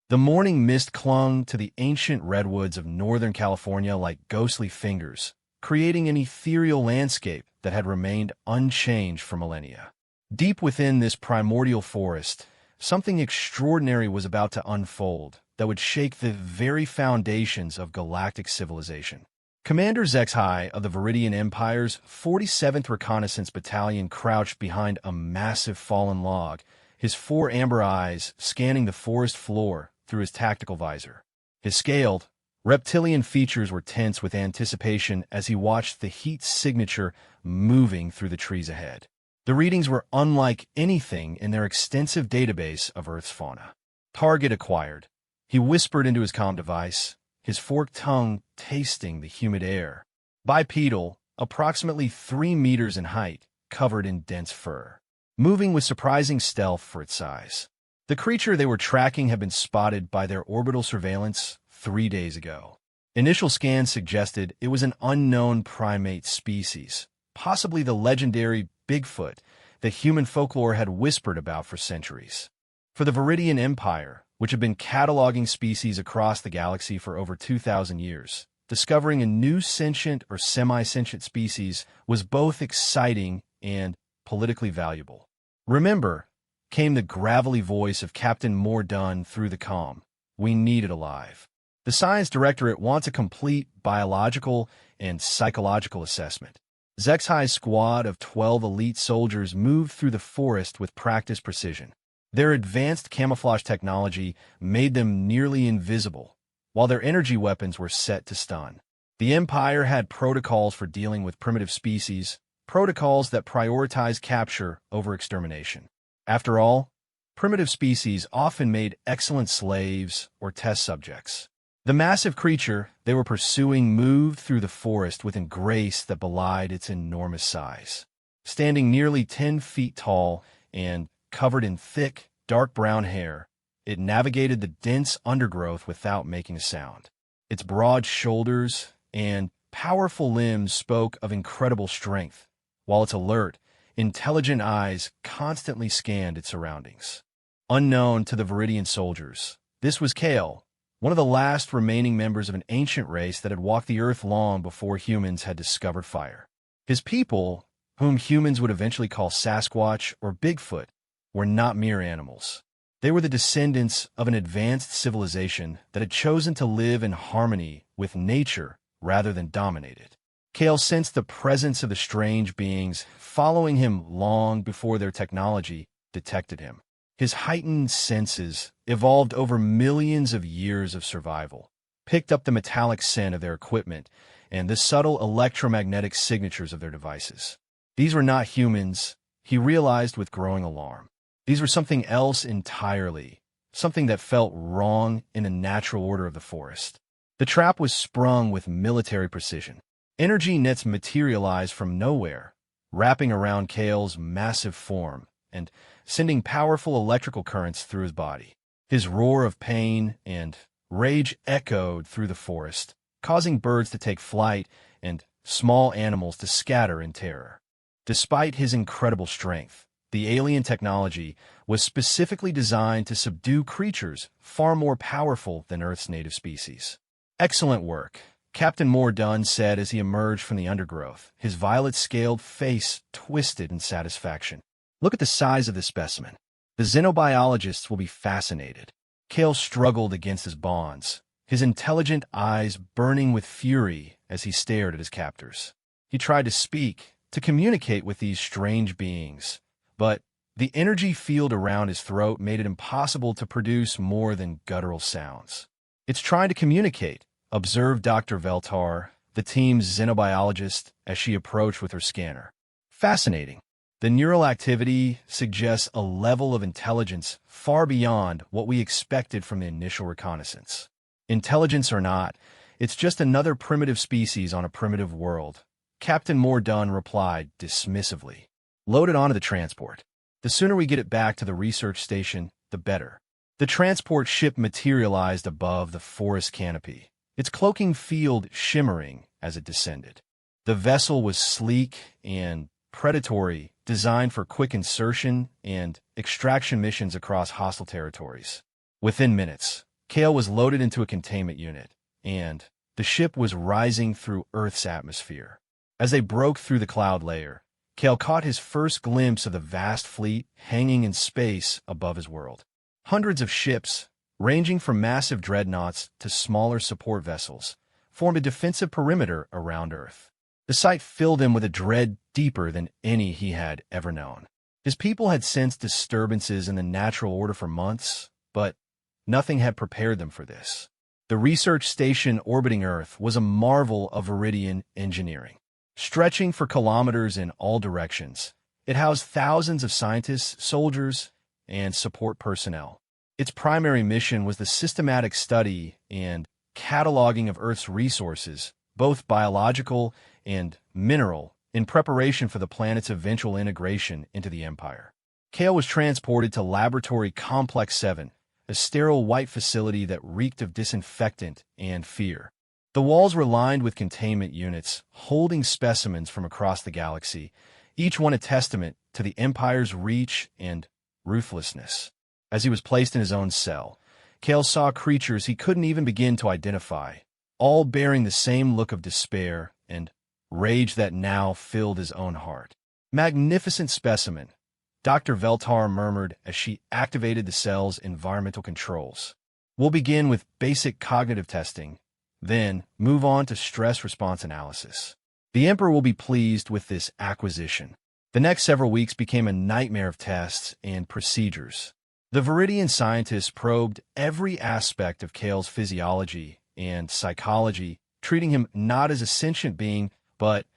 The morning mist clung to the ancient redwoods of Northern California like ghostly fingers, creating an ethereal landscape that had remained unchanged for millennia. Deep within this primordial forest, something extraordinary was about to unfold that would shake the very foundations of galactic civilization. Commander HFY of the Viridian Empire's 47th Reconnaissance Battalion crouched behind a massive fallen log, his four amber eyes scanning the forest floor through his tactical visor. His scaled, reptilian features were tense with anticipation as he watched the heat signature moving through the trees ahead. The readings were unlike anything in their extensive database of Earth's fauna. Target acquired. He whispered into his comm device, his forked tongue tasting the humid air. Bipedal, approximately 3 meters in height, covered in dense fur. Moving with surprising stealth for its size. The creature they were tracking had been spotted by their orbital surveillance 3 days ago. Initial scans suggested it was an unknown primate species, possibly the legendary Bigfoot that human folklore had whispered about for centuries. For the Viridian Empire, which had been cataloging species across the galaxy for over 2,000 years, discovering a new sentient or semi-sentient species was both exciting and politically valuable. "Remember," came the gravelly voice of Captain Mordun through the comm, "we need it alive. The Science Directorate wants a complete biological and psychological assessment." HFY's squad of 12 elite soldiers moved through the forest with practiced precision. Their advanced camouflage technology made them nearly invisible, while their energy weapons were set to stun. The Empire had protocols for dealing with primitive species, protocols that prioritize capture over extermination. After all, primitive species often made excellent slaves or test subjects. The massive creature they were pursuing moved through the forest with a grace that belied its enormous size. Standing nearly 10 feet tall and covered in thick, dark brown hair, it navigated the dense undergrowth without making a sound. Its broad shoulders and powerful limbs spoke of incredible strength, while its alert, intelligent eyes constantly scanned its surroundings. Unknown to the Viridian soldiers, this was Kale, one of the last remaining members of an ancient race that had walked the earth long before humans had discovered fire. His people, whom humans would eventually call Sasquatch or Bigfoot, were not mere animals. They were the descendants of an advanced civilization that had chosen to live in harmony with nature rather than dominate it. Kale sensed the presence of the strange beings following him long before their technology detected him. His heightened senses, evolved over millions of years of survival, picked up the metallic scent of their equipment and the subtle electromagnetic signatures of their devices. These were not humans, he realized with growing alarm. These were something else entirely, something that felt wrong in the natural order of the forest. The trap was sprung with military precision. Energy nets materialized from nowhere, wrapping around Kale's massive form and sending powerful electrical currents through his body. His roar of pain and rage echoed through the forest, causing birds to take flight and small animals to scatter in terror. Despite his incredible strength, the alien technology was specifically designed to subdue creatures far more powerful than Earth's native species. "Excellent work," Captain Mordun said as he emerged from the undergrowth, his violet-scaled face twisted in satisfaction. "Look at the size of this specimen. The xenobiologists will be fascinated." Kale struggled against his bonds, his intelligent eyes burning with fury as he stared at his captors. He tried to speak, to communicate with these strange beings, but the energy field around his throat made it impossible to produce more than guttural sounds. "It's trying to communicate," observed Dr. Veltar, the team's xenobiologist, as she approached with her scanner. "Fascinating. The neural activity suggests a level of intelligence far beyond what we expected from the initial reconnaissance. Intelligence or not, it's just another primitive species on a primitive world," Captain Mordun replied dismissively. "Load it onto the transport. The sooner we get it back to the research station, the better." The transport ship materialized above the forest canopy, its cloaking field shimmering as it descended. The vessel was sleek and predatory, designed for quick insertion and extraction missions across hostile territories. Within minutes, Kale was loaded into a containment unit, and the ship was rising through Earth's atmosphere. As they broke through the cloud layer, Kale caught his first glimpse of the vast fleet hanging in space above his world. Hundreds of ships, ranging from massive dreadnoughts to smaller support vessels, formed a defensive perimeter around Earth. The sight filled him with a dread deeper than any he had ever known. His people had sensed disturbances in the natural order for months, but nothing had prepared them for this. The research station orbiting Earth was a marvel of Viridian engineering. Stretching for kilometers in all directions, it housed thousands of scientists, soldiers, and support personnel. Its primary mission was the systematic study and cataloging of Earth's resources, both biological and mineral, in preparation for the planet's eventual integration into the Empire. Kale was transported to Laboratory Complex 7, a sterile white facility that reeked of disinfectant and fear. The walls were lined with containment units, holding specimens from across the galaxy, each one a testament to the Empire's reach and ruthlessness. As he was placed in his own cell, Kale saw creatures he couldn't even begin to identify, all bearing the same look of despair and rage that now filled his own heart. "Magnificent specimen," Dr. Veltar murmured as she activated the cell's environmental controls. "We'll begin with basic cognitive testing, then move on to stress response analysis. The Emperor will be pleased with this acquisition." The next several weeks became a nightmare of tests and procedures. The Viridian scientists probed every aspect of Kale's physiology and psychology, treating him not as a sentient being, but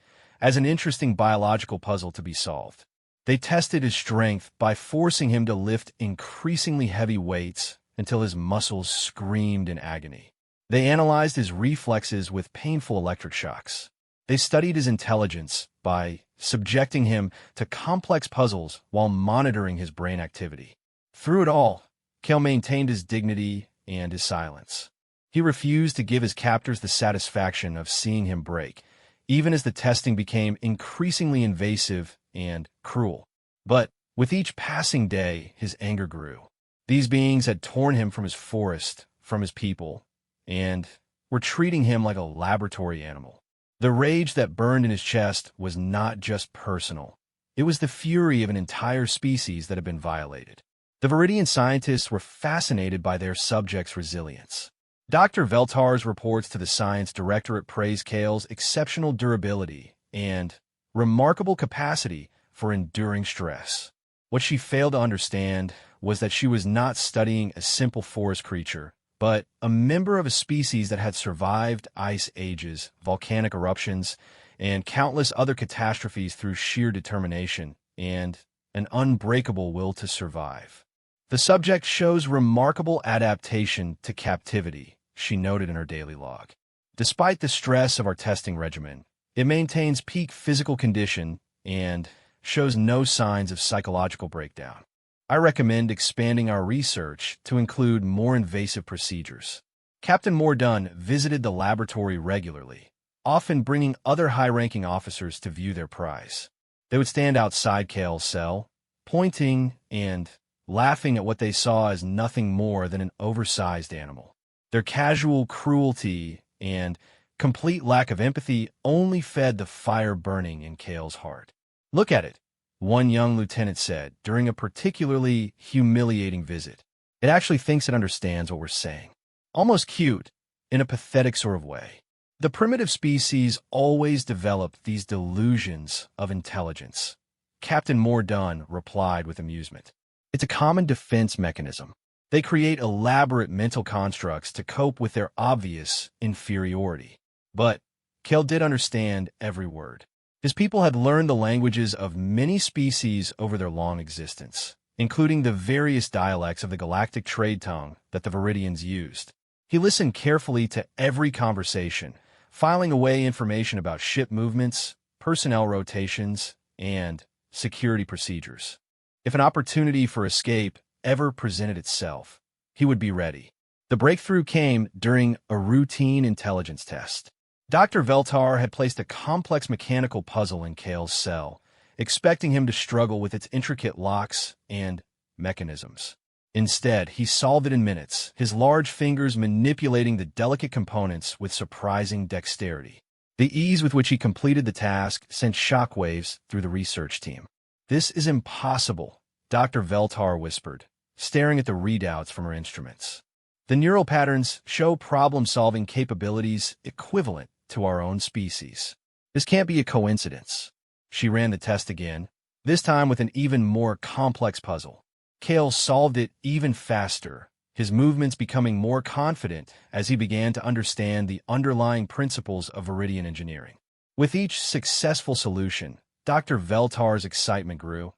as an interesting biological puzzle to be solved. They tested his strength by forcing him to lift increasingly heavy weights until his muscles screamed in agony. They analyzed his reflexes with painful electric shocks. They studied his intelligence by subjecting him to complex puzzles while monitoring his brain activity. Through it all, Kale maintained his dignity and his silence. He refused to give his captors the satisfaction of seeing him break, even as the testing became increasingly invasive and cruel. But with each passing day, his anger grew. These beings had torn him from his forest, from his people, and were treating him like a laboratory animal. The rage that burned in his chest was not just personal. It was the fury of an entire species that had been violated. The Viridian scientists were fascinated by their subjects' resilience. Dr. Veltar's reports to the Science Directorate praised Kale's exceptional durability and remarkable capacity for enduring stress. What she failed to understand was that she was not studying a simple forest creature, but a member of a species that had survived ice ages, volcanic eruptions, and countless other catastrophes through sheer determination and an unbreakable will to survive. "The subject shows remarkable adaptation to captivity," she noted in her daily log. "Despite the stress of our testing regimen, it maintains peak physical condition and shows no signs of psychological breakdown. I recommend expanding our research to include more invasive procedures." Captain Mordun visited the laboratory regularly, often bringing other high-ranking officers to view their prize. They would stand outside Kale's cell, pointing and laughing at what they saw as nothing more than an oversized animal. Their casual cruelty and complete lack of empathy only fed the fire burning in Kale's heart. "Look at it," one young lieutenant said during a particularly humiliating visit. "It actually thinks it understands what we're saying. Almost cute, in a pathetic sort of way." The primitive species always developed these delusions of intelligence, Captain Mordun replied with amusement. "It's a common defense mechanism. They create elaborate mental constructs to cope with their obvious inferiority." But Kale did understand every word. His people had learned the languages of many species over their long existence, including the various dialects of the Galactic trade tongue that the Viridians used. He listened carefully to every conversation, filing away information about ship movements, personnel rotations, and security procedures. If an opportunity for escape ever presented itself, he would be ready. The breakthrough came during a routine intelligence test. Dr. Veltar had placed a complex mechanical puzzle in Kale's cell, expecting him to struggle with its intricate locks and mechanisms. Instead, he solved it in minutes, his large fingers manipulating the delicate components with surprising dexterity. The ease with which he completed the task sent shockwaves through the research team. "This is impossible," Dr. Veltar whispered, staring at the readouts from her instruments. "The neural patterns show problem-solving capabilities equivalent to our own species. This can't be a coincidence." She ran the test again, this time with an even more complex puzzle. Kale solved it even faster, his movements becoming more confident as he began to understand the underlying principles of Viridian engineering. With each successful solution, Dr. Veltar's excitement grew,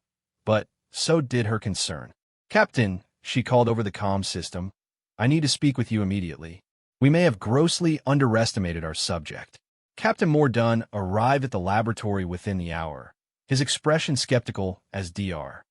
but so did her concern. "Captain," she called over the comm system, "I need to speak with you immediately. We may have grossly underestimated our subject." Captain Mordun arrived at the laboratory within the hour, his expression skeptical as Dr.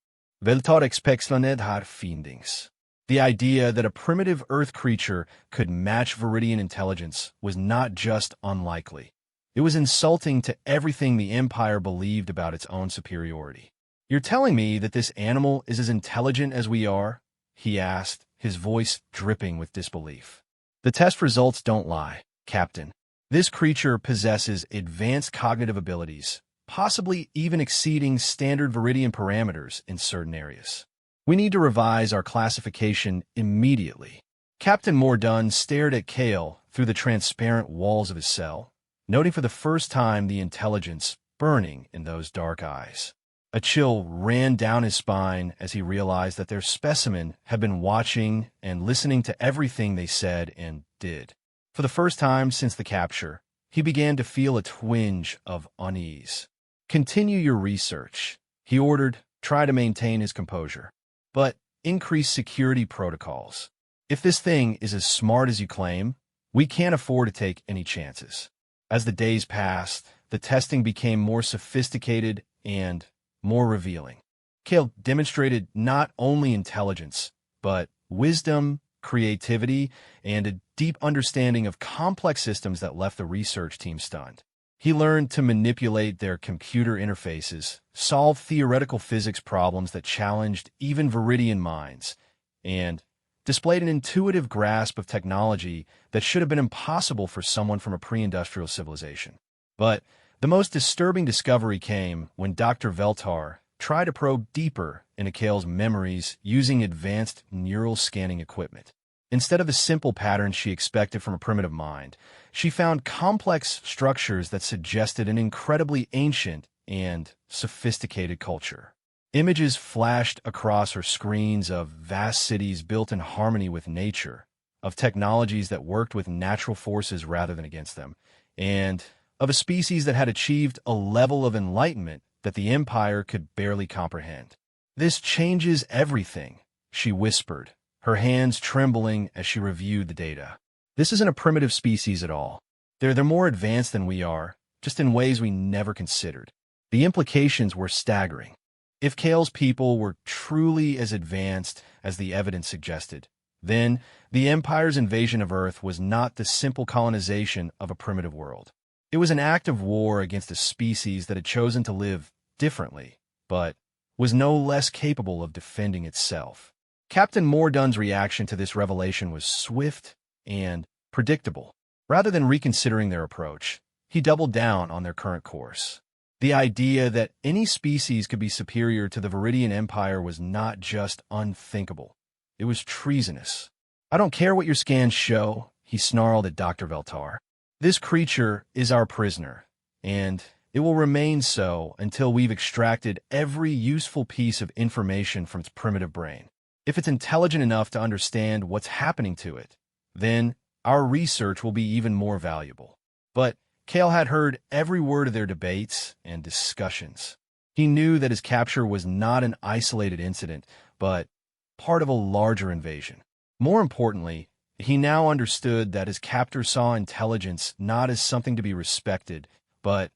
Veltar expectioned har findings. The idea that a primitive Earth creature could match Viridian intelligence was not just unlikely. It was insulting to everything the Empire believed about its own superiority. "You're telling me that this animal is as intelligent as we are?" he asked, his voice dripping with disbelief. "The test results don't lie, Captain. This creature possesses advanced cognitive abilities, possibly even exceeding standard Viridian parameters in certain areas. We need to revise our classification immediately." Captain Mordun stared at Kale through the transparent walls of his cell, noting for the first time the intelligence burning in those dark eyes. A chill ran down his spine as he realized that their specimen had been watching and listening to everything they said and did. For the first time since the capture, he began to feel a twinge of unease. "Continue your research," he ordered, try to maintain his composure. "But increase security protocols. If this thing is as smart as you claim, we can't afford to take any chances." As the days passed, the testing became more sophisticated and more revealing. Kale demonstrated not only intelligence, but wisdom, creativity, and a deep understanding of complex systems that left the research team stunned. He learned to manipulate their computer interfaces, solve theoretical physics problems that challenged even Viridian minds, and displayed an intuitive grasp of technology that should have been impossible for someone from a pre-industrial civilization. But the most disturbing discovery came when Dr. Veltar tried to probe deeper into Kale's memories using advanced neural scanning equipment. Instead of the simple patterns she expected from a primitive mind, she found complex structures that suggested an incredibly ancient and sophisticated culture. Images flashed across her screens of vast cities built in harmony with nature, of technologies that worked with natural forces rather than against them, and of a species that had achieved a level of enlightenment that the Empire could barely comprehend. "This changes everything," she whispered, her hands trembling as she reviewed the data. "This isn't a primitive species at all. They're more advanced than we are, just in ways we never considered." The implications were staggering. If Kale's people were truly as advanced as the evidence suggested, then the Empire's invasion of Earth was not the simple colonization of a primitive world. It was an act of war against a species that had chosen to live differently, but was no less capable of defending itself. Captain Mordun's reaction to this revelation was swift and predictable. Rather than reconsidering their approach, he doubled down on their current course. The idea that any species could be superior to the Viridian Empire was not just unthinkable. It was treasonous. "I don't care what your scans show," he snarled at Dr. Veltar. "This creature is our prisoner, and it will remain so until we've extracted every useful piece of information from its primitive brain. If it's intelligent enough to understand what's happening to it, then our research will be even more valuable." But Kale had heard every word of their debates and discussions. He knew that his capture was not an isolated incident, but part of a larger invasion. More importantly, he now understood that his captor saw intelligence not as something to be respected, but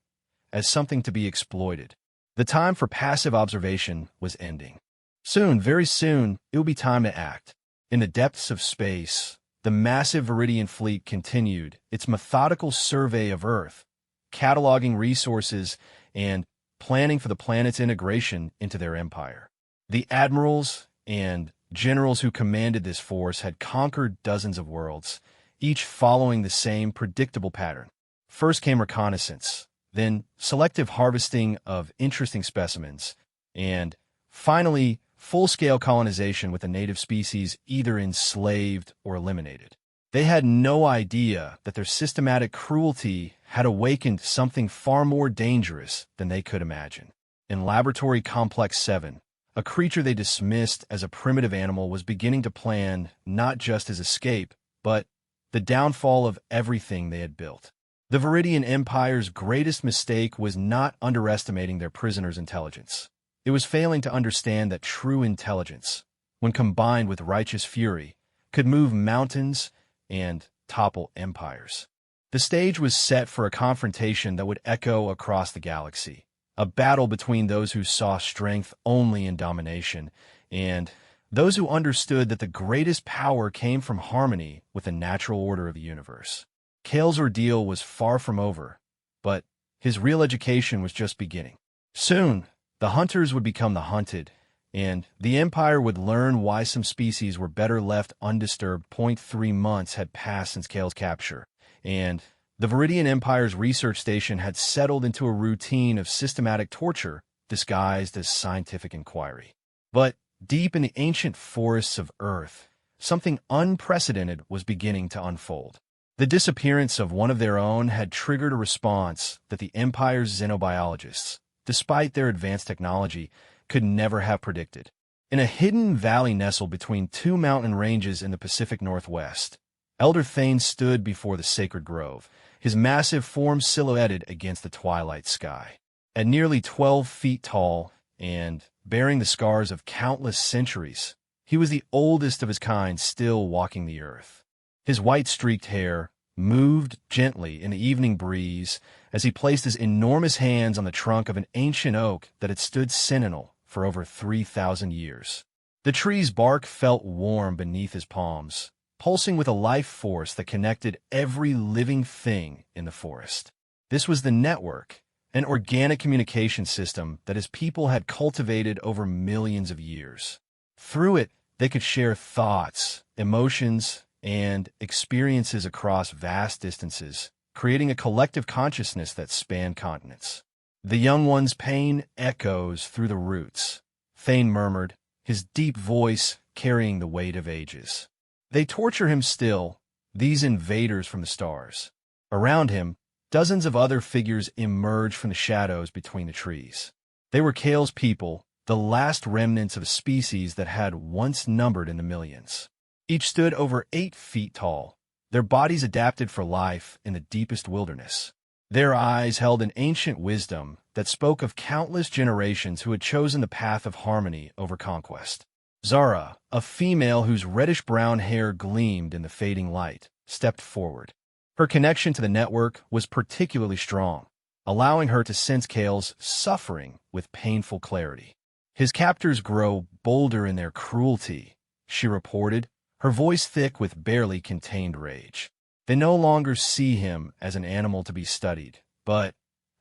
as something to be exploited. The time for passive observation was ending. Soon, very soon, it would be time to act. In the depths of space, the massive Viridian fleet continued its methodical survey of Earth, cataloging resources and planning for the planet's integration into their empire. The admirals and Generals who commanded this force had conquered dozens of worlds, each following the same predictable pattern. First came reconnaissance, then selective harvesting of interesting specimens, and finally, full-scale colonization with the native species either enslaved or eliminated. They had no idea that their systematic cruelty had awakened something far more dangerous than they could imagine. In Laboratory Complex 7, a creature they dismissed as a primitive animal was beginning to plan not just his escape, but the downfall of everything they had built. The Viridian Empire's greatest mistake was not underestimating their prisoner's intelligence. It was failing to understand that true intelligence, when combined with righteous fury, could move mountains and topple empires. The stage was set for a confrontation that would echo across the galaxy, a battle between those who saw strength only in domination and those who understood that the greatest power came from harmony with the natural order of the universe. Kale's ordeal was far from over, but his real education was just beginning. Soon, the hunters would become the hunted, and the Empire would learn why some species were better left undisturbed. 3 months had passed since Kale's capture, and the Viridian Empire's research station had settled into a routine of systematic torture disguised as scientific inquiry. But deep in the ancient forests of Earth, something unprecedented was beginning to unfold. The disappearance of one of their own had triggered a response that the Empire's xenobiologists, despite their advanced technology, could never have predicted. In a hidden valley nestled between 2 mountain ranges in the Pacific Northwest, Elder Thane stood before the sacred grove, his massive form silhouetted against the twilight sky. At nearly 12 feet tall and bearing the scars of countless centuries, he was the oldest of his kind still walking the earth. His white-streaked hair moved gently in the evening breeze as he placed his enormous hands on the trunk of an ancient oak that had stood sentinel for over 3,000 years. The tree's bark felt warm beneath his palms, pulsing with a life force that connected every living thing in the forest. This was the network, an organic communication system that his people had cultivated over millions of years. Through it, they could share thoughts, emotions, and experiences across vast distances, creating a collective consciousness that spanned continents. The young one's pain echoes through the roots, Thane murmured, his deep voice carrying the weight of ages. They torture him still, these invaders from the stars. Around him, dozens of other figures emerged from the shadows between the trees. They were Kale's people, the last remnants of a species that had once numbered in the millions. Each stood over 8 feet tall, their bodies adapted for life in the deepest wilderness. Their eyes held an ancient wisdom that spoke of countless generations who had chosen the path of harmony over conquest. Zara, a female whose reddish-brown hair gleamed in the fading light, stepped forward. Her connection to the network was particularly strong, allowing her to sense Kale's suffering with painful clarity. His captors grow bolder in their cruelty, she reported, her voice thick with barely contained rage. They no longer see him as an animal to be studied, but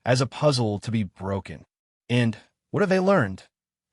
as a puzzle to be broken. And what have they learned?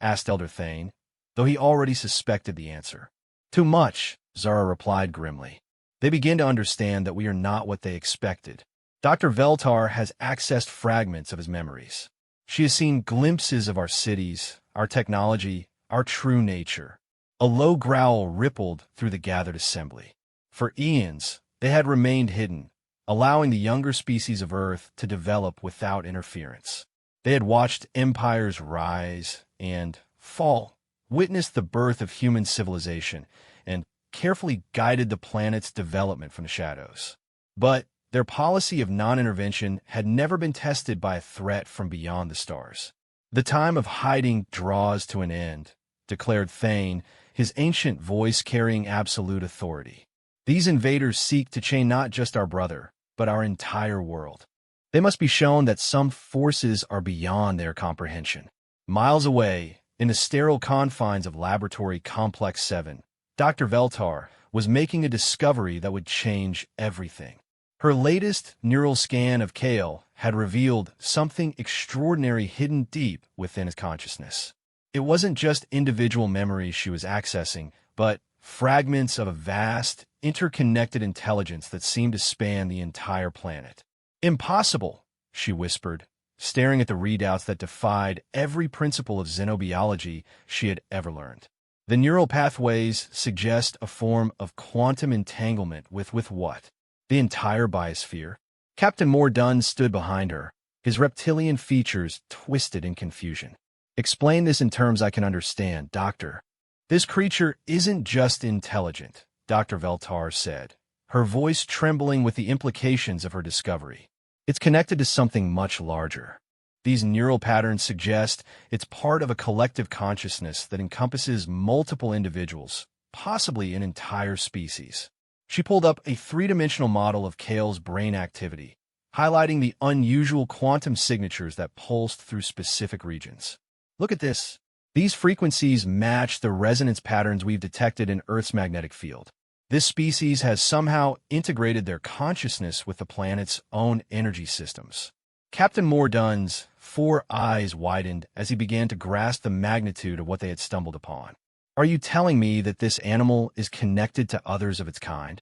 Asked Elder Thane, though he already suspected the answer. Too much, Zara replied grimly. They begin to understand that we are not what they expected. Dr. Veltar has accessed fragments of his memories. She has seen glimpses of our cities, our technology, our true nature. A low growl rippled through the gathered assembly. For eons, they had remained hidden, allowing the younger species of Earth to develop without interference. They had watched empires rise and fall, witnessed the birth of human civilization, and carefully guided the planet's development from the shadows. But their policy of non-intervention had never been tested by a threat from beyond the stars. The time of hiding draws to an end, declared Thane, his ancient voice carrying absolute authority. These invaders seek to chain not just our brother, but our entire world. They must be shown that some forces are beyond their comprehension. Miles away, in the sterile confines of Laboratory Complex 7, Dr. Veltar was making a discovery that would change everything. Her latest neural scan of Kale had revealed something extraordinary hidden deep within his consciousness. It wasn't just individual memories she was accessing, but fragments of a vast, interconnected intelligence that seemed to span the entire planet. "Impossible," she whispered, staring at the readouts that defied every principle of xenobiology she had ever learned. The neural pathways suggest a form of quantum entanglement with what? The entire biosphere? Captain Mordun stood behind her, his reptilian features twisted in confusion. "Explain this in terms I can understand, Doctor." "This creature isn't just intelligent," Dr. Veltar said, her voice trembling with the implications of her discovery. "It's connected to something much larger. These neural patterns suggest it's part of a collective consciousness that encompasses multiple individuals, possibly an entire species." She pulled up a three-dimensional model of Kale's brain activity, highlighting the unusual quantum signatures that pulsed through specific regions. "Look at this. These frequencies match the resonance patterns we've detected in Earth's magnetic field. This species has somehow integrated their consciousness with the planet's own energy systems." Captain Mordun's 4 eyes widened as he began to grasp the magnitude of what they had stumbled upon. "Are you telling me that this animal is connected to others of its kind?"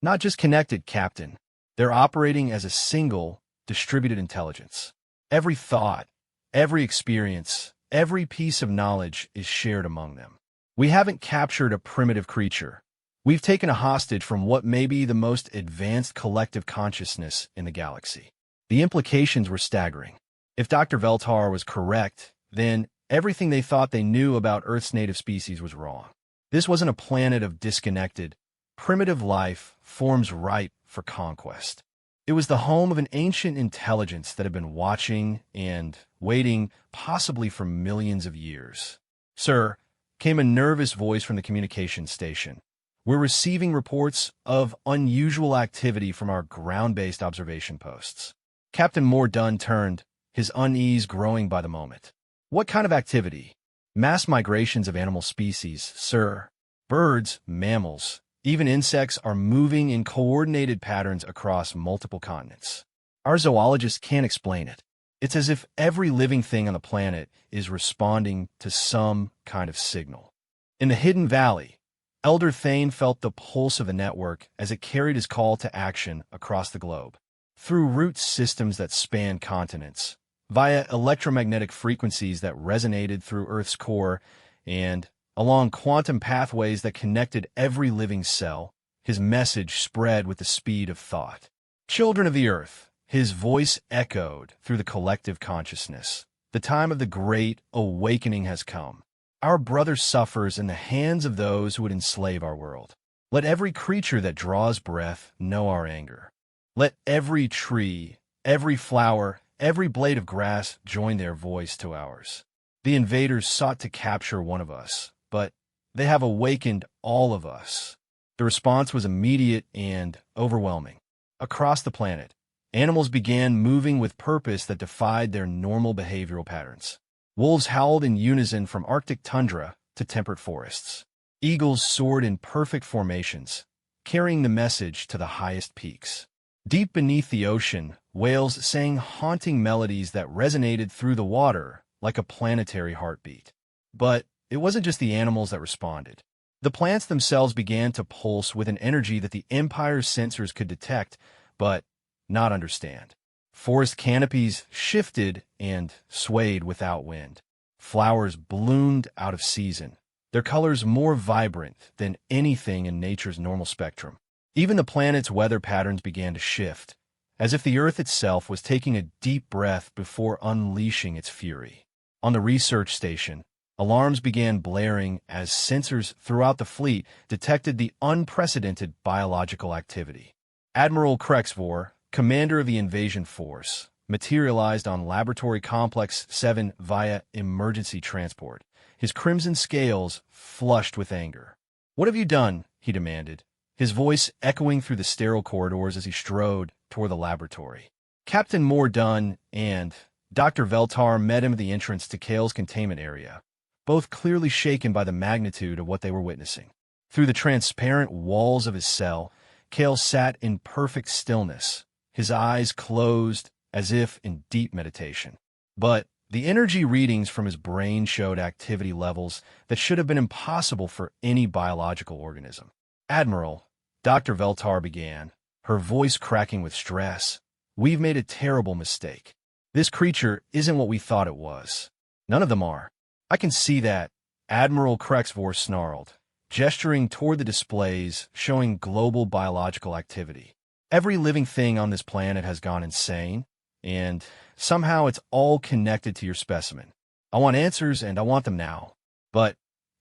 "Not just connected, Captain. They're operating as a single, distributed intelligence. Every thought, every experience, every piece of knowledge is shared among them. We haven't captured a primitive creature. We've taken a hostage from what may be the most advanced collective consciousness in the galaxy." The implications were staggering. If Dr. Veltar was correct, then everything they thought they knew about Earth's native species was wrong. This wasn't a planet of disconnected, primitive life, forms ripe for conquest. It was the home of an ancient intelligence that had been watching and waiting, possibly for millions of years. "Sir," came a nervous voice from the communications station. "We're receiving reports of unusual activity from our ground-based observation posts." Captain Mordun turned, his unease growing by the moment. "What kind of activity?" "Mass migrations of animal species, sir. Birds, mammals, even insects are moving in coordinated patterns across multiple continents. Our zoologists can't explain it. It's as if every living thing on the planet is responding to some kind of signal." In the hidden valley, Elder Thane felt the pulse of the network as it carried his call to action across the globe. Through root systems that spanned continents, via electromagnetic frequencies that resonated through Earth's core, and along quantum pathways that connected every living cell, his message spread with the speed of thought. "Children of the Earth," his voice echoed through the collective consciousness. "The time of the great awakening has come. Our brother suffers in the hands of those who would enslave our world. Let every creature that draws breath know our anger. Let every tree, every flower, every blade of grass join their voice to ours. The invaders sought to capture one of us, but they have awakened all of us." The response was immediate and overwhelming. Across the planet, animals began moving with purpose that defied their normal behavioral patterns. Wolves howled in unison from Arctic tundra to temperate forests. Eagles soared in perfect formations, carrying the message to the highest peaks. Deep beneath the ocean, whales sang haunting melodies that resonated through the water like a planetary heartbeat. But it wasn't just the animals that responded. The plants themselves began to pulse with an energy that the Empire's sensors could detect, but not understand. Forest canopies shifted and swayed without wind. Flowers bloomed out of season, their colors more vibrant than anything in nature's normal spectrum. Even the planet's weather patterns began to shift, as if the Earth itself was taking a deep breath before unleashing its fury. On the research station, alarms began blaring as sensors throughout the fleet detected the unprecedented biological activity. Admiral Krexvor, commander of the invasion force, materialized on Laboratory Complex 7 via emergency transport, his crimson scales flushed with anger. "What have you done?" he demanded, his voice echoing through the sterile corridors as he strode toward the laboratory. Captain Mordun and Dr. Veltar met him at the entrance to Kale's containment area, both clearly shaken by the magnitude of what they were witnessing. Through the transparent walls of his cell, Kale sat in perfect stillness, his eyes closed as if in deep meditation. But The energy readings from his brain showed activity levels that should have been impossible for any biological organism. Admiral, Dr. Veltar began, her voice cracking with stress. We've made a terrible mistake. This creature isn't what we thought it was. None of them are. I can see that, Admiral Krexvor snarled, gesturing toward the displays showing global biological activity. Every living thing on this planet has gone insane, and somehow it's all connected to your specimen. I want answers, and I want them now. But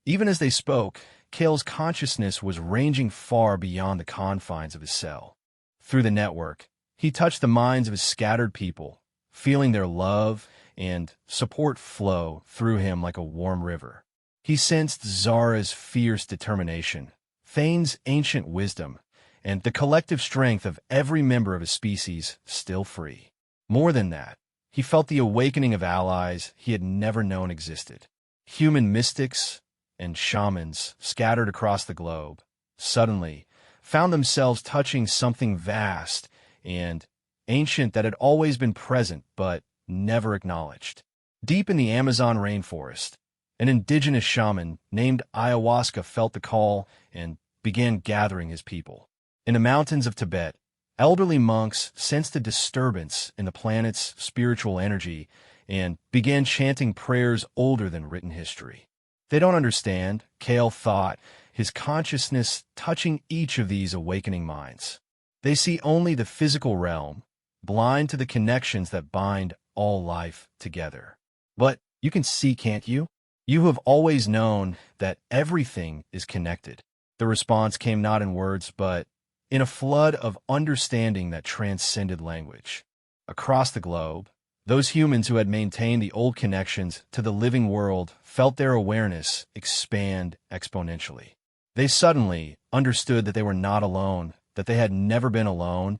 even as they spoke, Kale's consciousness was ranging far beyond the confines of his cell. Through the network, he touched the minds of his scattered people, feeling their love and support flow through him like a warm river. He sensed Zara's fierce determination, Thane's ancient wisdom, and the collective strength of every member of his species still free. More than that, he felt the awakening of allies he had never known existed. Human mystics and shamans scattered across the globe suddenly found themselves touching something vast and ancient that had always been present but never acknowledged. Deep in the Amazon rainforest, an indigenous shaman named Ayahuasca felt the call and began gathering his people. In the mountains of Tibet, elderly monks sensed a disturbance in the planet's spiritual energy and began chanting prayers older than written history. They don't understand, Kale thought, his consciousness touching each of these awakening minds. They see only the physical realm, blind to the connections that bind all life together. But you can see, can't you? You have always known that everything is connected. The response came not in words, but in a flood of understanding that transcended language. Across the globe, those humans who had maintained the old connections to the living world felt their awareness expand exponentially. They suddenly understood that they were not alone, that they had never been alone,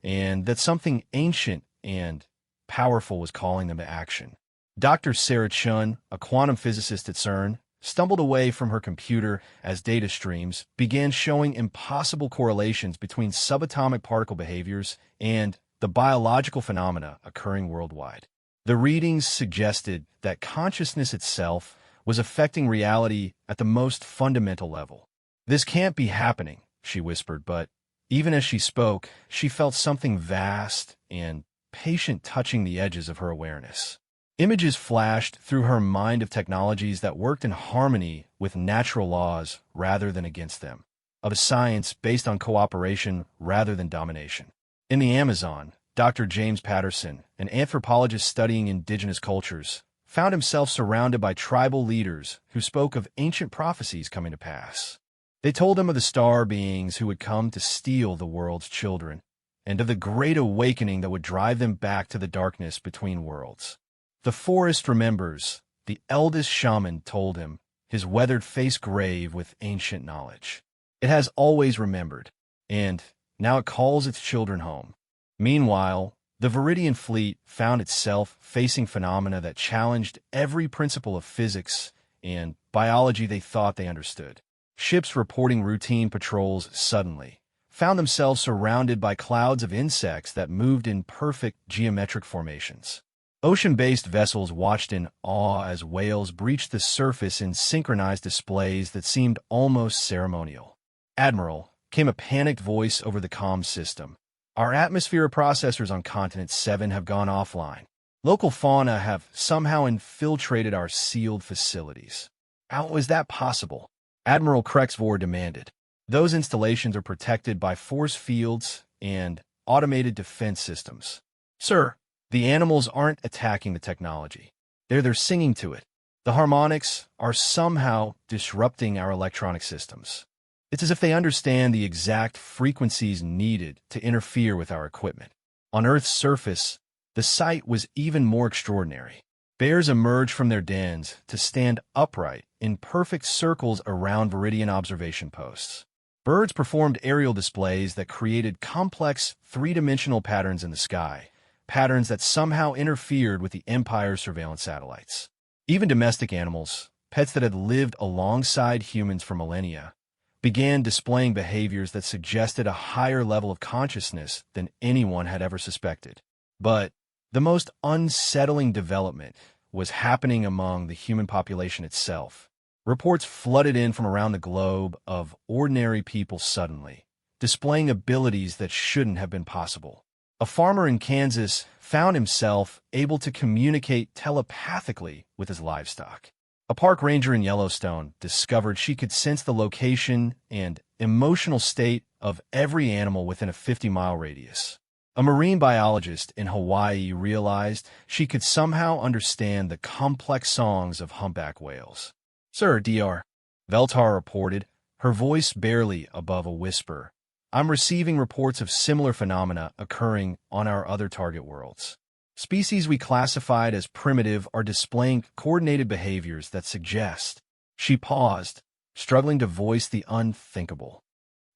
and that something ancient and powerful was calling them to action. Dr. Sarah Chun, a quantum physicist at CERN, stumbled away from her computer as data streams began showing impossible correlations between subatomic particle behaviors and the biological phenomena occurring worldwide. The readings suggested that consciousness itself was affecting reality at the most fundamental level. This can't be happening, she whispered, but even as she spoke, she felt something vast and patient touching the edges of her awareness. Images flashed through her mind of technologies that worked in harmony with natural laws rather than against them, of a science based on cooperation rather than domination. In the Amazon, Dr. James Patterson, an anthropologist studying indigenous cultures, found himself surrounded by tribal leaders who spoke of ancient prophecies coming to pass. They told him of the star beings who would come to steal the world's children, and of the great awakening that would drive them back to the darkness between worlds. The forest remembers, the eldest shaman told him, his weathered face grave with ancient knowledge. It has always remembered, and now it calls its children home. Meanwhile, the Viridian fleet found itself facing phenomena that challenged every principle of physics and biology they thought they understood. Ships reporting routine patrols suddenly found themselves surrounded by clouds of insects that moved in perfect geometric formations. Ocean-based vessels watched in awe as whales breached the surface in synchronized displays that seemed almost ceremonial. "Admiral," came a panicked voice over the comm system. "Our atmosphere processors on Continent 7 have gone offline. Local fauna have somehow infiltrated our sealed facilities." "How is that possible?" Admiral Krexvor demanded. "Those installations are protected by force fields and automated defense systems." "Sir, the animals aren't attacking the technology. They're singing to it. The harmonics are somehow disrupting our electronic systems. It's as if they understand the exact frequencies needed to interfere with our equipment." On Earth's surface, the sight was even more extraordinary. Bears emerged from their dens to stand upright in perfect circles around Viridian observation posts. Birds performed aerial displays that created complex three-dimensional patterns in the sky, patterns that somehow interfered with the Empire's surveillance satellites. Even domestic animals, pets that had lived alongside humans for millennia, began displaying behaviors that suggested a higher level of consciousness than anyone had ever suspected. But the most unsettling development was happening among the human population itself. Reports flooded in from around the globe of ordinary people suddenly displaying abilities that shouldn't have been possible. A farmer in Kansas found himself able to communicate telepathically with his livestock. A park ranger in Yellowstone discovered she could sense the location and emotional state of every animal within a 50-mile radius. A marine biologist in Hawaii realized she could somehow understand the complex songs of humpback whales. "Sir, Dr. Veltar reported, her voice barely above a whisper. "I'm receiving reports of similar phenomena occurring on our other target worlds. Species we classified as primitive are displaying coordinated behaviors that suggest—" She paused, struggling to voice the unthinkable.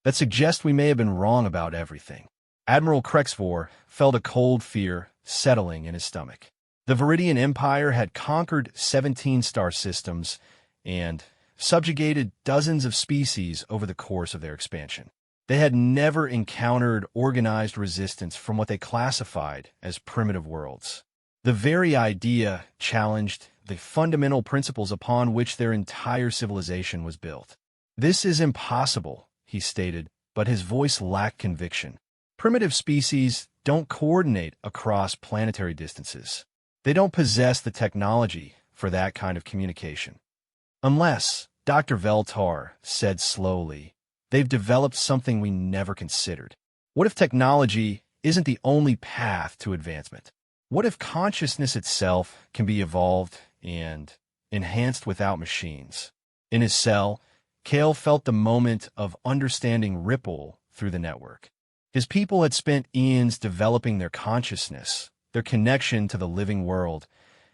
"That suggest we may have been wrong about everything." Admiral Krexvor felt a cold fear settling in his stomach. The Viridian Empire had conquered 17 star systems and subjugated dozens of species over the course of their expansion. They had never encountered organized resistance from what they classified as primitive worlds. The very idea challenged the fundamental principles upon which their entire civilization was built. "This is impossible," he stated, but his voice lacked conviction. "Primitive species don't coordinate across planetary distances. They don't possess the technology for that kind of communication. Unless," Dr. Veltar said slowly, "they've developed something we never considered. What if technology isn't the only path to advancement? What if consciousness itself can be evolved and enhanced without machines?" In his cell, Cale felt the moment of understanding ripple through the network. His people had spent eons developing their consciousness, their connection to the living world,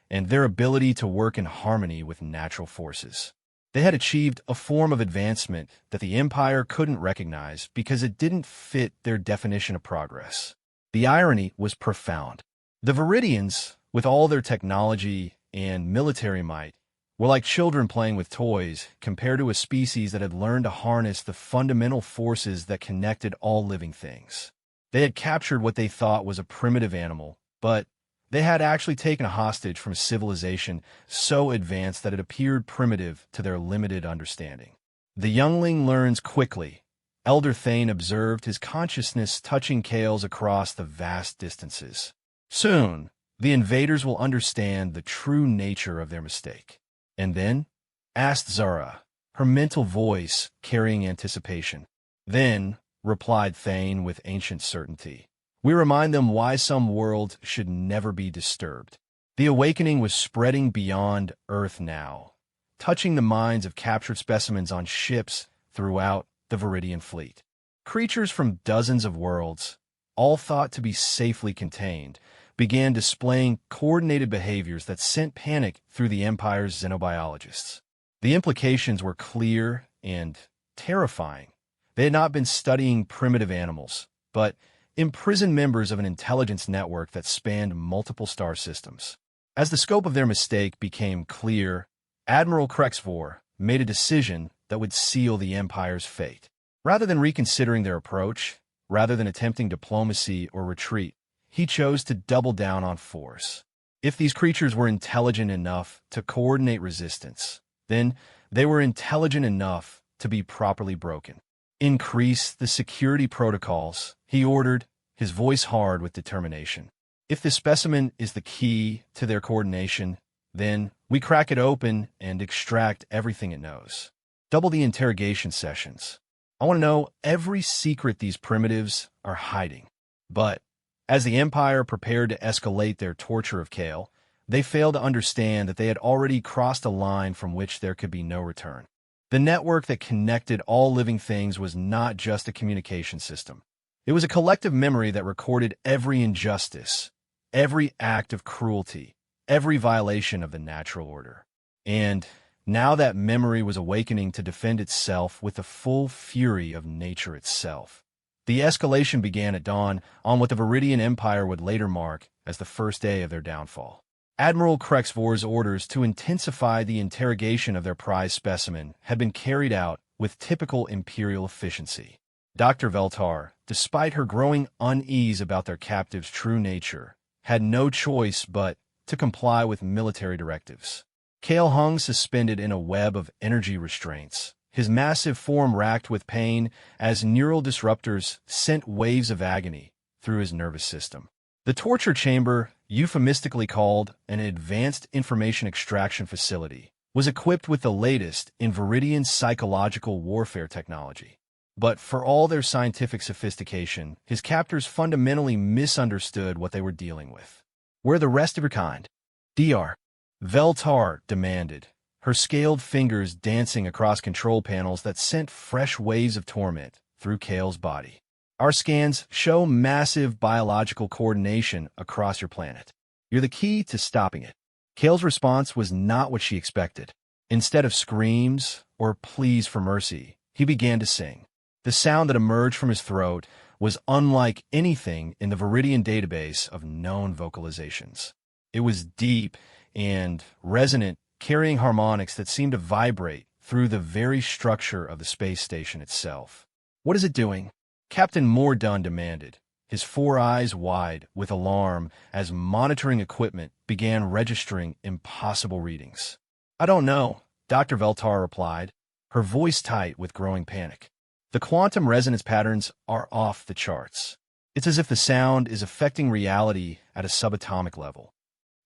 and their ability to work in harmony with natural forces. They had achieved a form of advancement that the Empire couldn't recognize because it didn't fit their definition of progress. The irony was profound. The Viridians, with all their technology and military might, were like children playing with toys compared to a species that had learned to harness the fundamental forces that connected all living things. They had captured what they thought was a primitive animal, but they had actually taken a hostage from a civilization so advanced that it appeared primitive to their limited understanding. "The youngling learns quickly," Elder Thane observed, his consciousness touching Cale's across the vast distances. "Soon, the invaders will understand the true nature of their mistake." "And then?" asked Zara, her mental voice carrying anticipation. "Then," replied Thane with ancient certainty, "we remind them why some worlds should never be disturbed." The awakening was spreading beyond Earth now, touching the minds of captured specimens on ships throughout the Viridian fleet. Creatures from dozens of worlds, all thought to be safely contained, began displaying coordinated behaviors that sent panic through the Empire's xenobiologists. The implications were clear and terrifying. They had not been studying primitive animals, but imprisoned members of an intelligence network that spanned multiple star systems. As the scope of their mistake became clear, Admiral Krexvor made a decision that would seal the Empire's fate. Rather than reconsidering their approach, rather than attempting diplomacy or retreat, he chose to double down on force. If these creatures were intelligent enough to coordinate resistance, then they were intelligent enough to be properly broken. "Increase the security protocols," he ordered, his voice hard with determination. "If the specimen is the key to their coordination, then we crack it open and extract everything it knows. Double the interrogation sessions. I want to know every secret these primitives are hiding." But as the Empire prepared to escalate their torture of Cale, they failed to understand that they had already crossed a line from which there could be no return. The network that connected all living things was not just a communication system. It was a collective memory that recorded every injustice, every act of cruelty, every violation of the natural order. And now that memory was awakening to defend itself with the full fury of nature itself. The escalation began at dawn on what the Viridian Empire would later mark as the first day of their downfall. Admiral Krexvor's orders to intensify the interrogation of their prize specimen had been carried out with typical Imperial efficiency. Dr. Veltar, despite her growing unease about their captive's true nature, had no choice but to comply with military directives. Kale hung suspended in a web of energy restraints, his massive form racked with pain as neural disruptors sent waves of agony through his nervous system. The torture chamber, euphemistically called an advanced information extraction facility, was equipped with the latest in Viridian psychological warfare technology. But for all their scientific sophistication, his captors fundamentally misunderstood what they were dealing with. "Where the rest of your kind?" Dr. Veltar demanded, her scaled fingers dancing across control panels that sent fresh waves of torment through Kale's body. "Our scans show massive biological coordination across your planet. You're the key to stopping it." Kale's response was not what she expected. Instead of screams or pleas for mercy, he began to sing. The sound that emerged from his throat was unlike anything in the Viridian database of known vocalizations. It was deep and resonant, carrying harmonics that seemed to vibrate through the very structure of the space station itself. "What is it doing?" Captain Mordun demanded, his four eyes wide with alarm as monitoring equipment began registering impossible readings. "I don't know," Dr. Veltar replied, her voice tight with growing panic. "The quantum resonance patterns are off the charts. It's as if the sound is affecting reality at a subatomic level."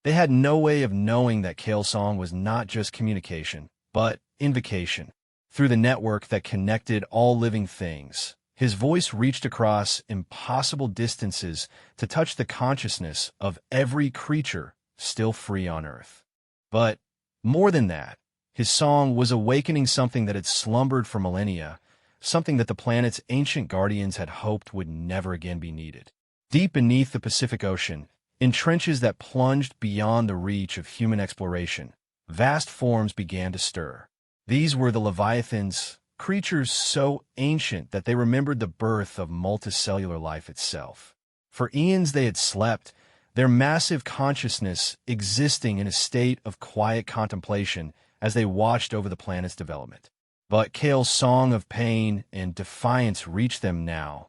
They had no way of knowing that Kale's song was not just communication, but invocation. Through the network that connected all living things, his voice reached across impossible distances to touch the consciousness of every creature still free on Earth. But more than that, his song was awakening something that had slumbered for millennia, something that the planet's ancient guardians had hoped would never again be needed. Deep beneath the Pacific Ocean, in trenches that plunged beyond the reach of human exploration, vast forms began to stir. These were the Leviathans, creatures so ancient that they remembered the birth of multicellular life itself. For eons they had slept, their massive consciousness existing in a state of quiet contemplation as they watched over the planet's development. But Kale's song of pain and defiance reached them now,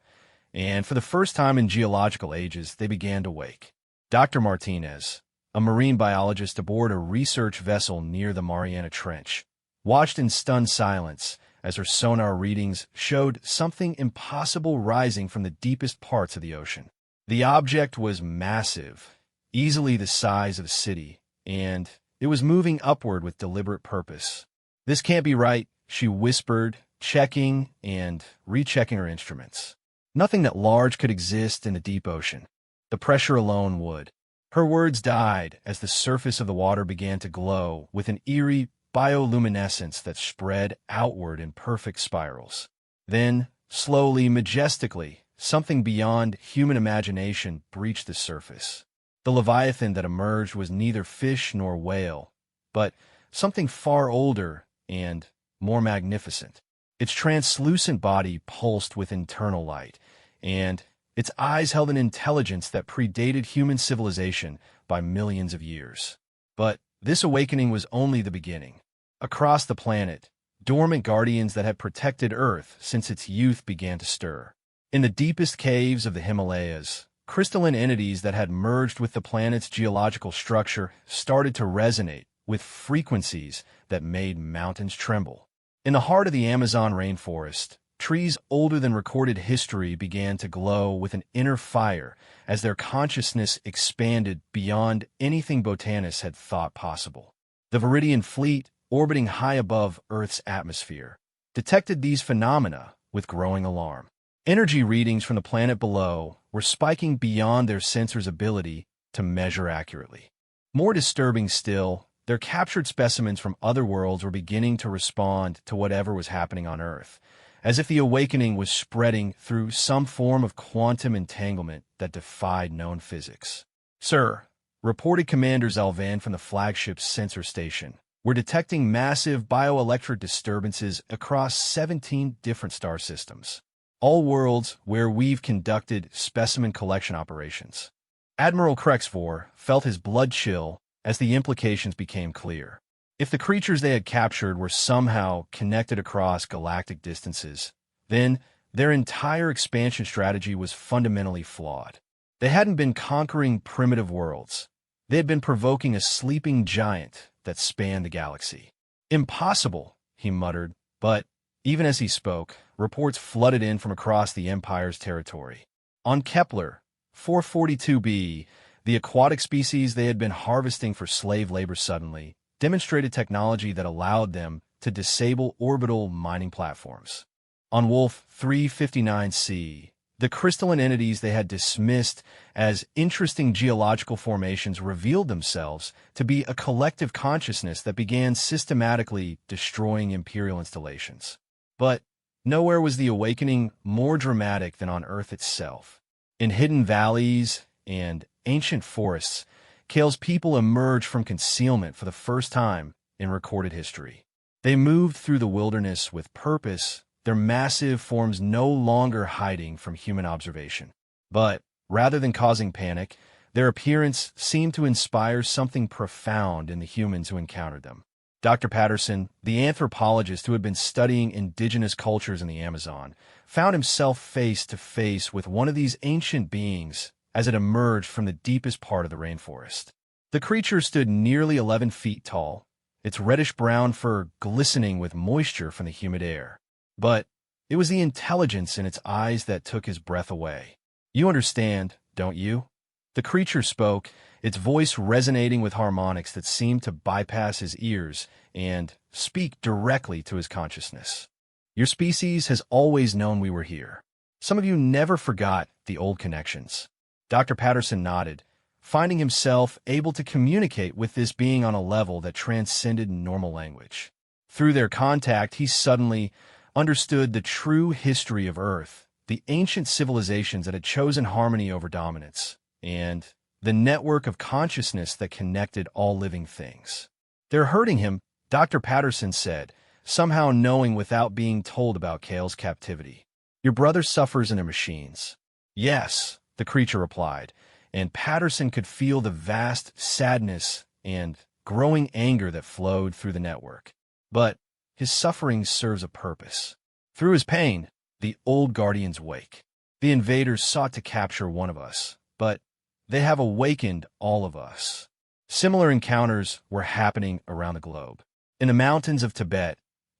and for the first time in geological ages, they began to wake. Dr. Martinez, a marine biologist aboard a research vessel near the Mariana Trench, watched in stunned silence as her sonar readings showed something impossible rising from the deepest parts of the ocean. The object was massive, easily the size of a city, and it was moving upward with deliberate purpose. "This can't be right," she whispered, checking and rechecking her instruments. Nothing that large could exist in the deep ocean. The pressure alone would. Her words died as the surface of the water began to glow with an eerie bioluminescence that spread outward in perfect spirals. Then, slowly, majestically, something beyond human imagination breached the surface. The Leviathan that emerged was neither fish nor whale, but something far older and more magnificent. Its translucent body pulsed with internal light, and its eyes held an intelligence that predated human civilization by millions of years. But this awakening was only the beginning. Across the planet, dormant guardians that had protected Earth since its youth began to stir. In the deepest caves of the Himalayas, crystalline entities that had merged with the planet's geological structure started to resonate with frequencies that made mountains tremble. In the heart of the Amazon rainforest, trees older than recorded history began to glow with an inner fire as their consciousness expanded beyond anything botanists had thought possible. The Viridian fleet, orbiting high above Earth's atmosphere, detected these phenomena with growing alarm. Energy readings from the planet below were spiking beyond their sensors' ability to measure accurately. More disturbing still, their captured specimens from other worlds were beginning to respond to whatever was happening on Earth, as if the awakening was spreading through some form of quantum entanglement that defied known physics. "Sir," reported Commander Zalvan from the flagship's sensor station, "we're detecting massive bioelectric disturbances across 17 different star systems, all worlds where we've conducted specimen collection operations." Admiral Krexvor felt his blood chill as the implications became clear. If the creatures they had captured were somehow connected across galactic distances, then their entire expansion strategy was fundamentally flawed. They hadn't been conquering primitive worlds. They had been provoking a sleeping giant that spanned the galaxy. "Impossible," he muttered, but even as he spoke, reports flooded in from across the Empire's territory. On Kepler 442b, the aquatic species they had been harvesting for slave labor suddenly demonstrated technology that allowed them to disable orbital mining platforms. On Wolf 359c, the crystalline entities they had dismissed as interesting geological formations revealed themselves to be a collective consciousness that began systematically destroying Imperial installations. But nowhere was the awakening more dramatic than on Earth itself. In hidden valleys and ancient forests, Kale's people emerged from concealment for the first time in recorded history. They moved through the wilderness with purpose, their massive forms no longer hiding from human observation. But rather than causing panic, their appearance seemed to inspire something profound in the humans who encountered them. Dr. Patterson, the anthropologist who had been studying indigenous cultures in the Amazon, found himself face to face with one of these ancient beings as it emerged from the deepest part of the rainforest. The creature stood nearly 11 feet tall, its reddish-brown fur glistening with moisture from the humid air. But it was the intelligence in its eyes that took his breath away. "You understand, don't you?" The creature spoke, its voice resonating with harmonics that seemed to bypass his ears and speak directly to his consciousness. "Your species has always known we were here. Some of you never forgot the old connections." Dr. Patterson nodded, finding himself able to communicate with this being on a level that transcended normal language. Through their contact, he suddenly understood the true history of Earth, the ancient civilizations that had chosen harmony over dominance, and the network of consciousness that connected all living things. "They're hurting him," Dr. Patterson said, somehow knowing without being told about Kale's captivity. "Your brother suffers in their machines." "Yes," the creature replied, and Patterson could feel the vast sadness and growing anger that flowed through the network. "But his suffering serves a purpose. Through his pain, the old guardians wake. The invaders sought to capture one of us, but they have awakened all of us." Similar encounters were happening around the globe. In the mountains of Tibet,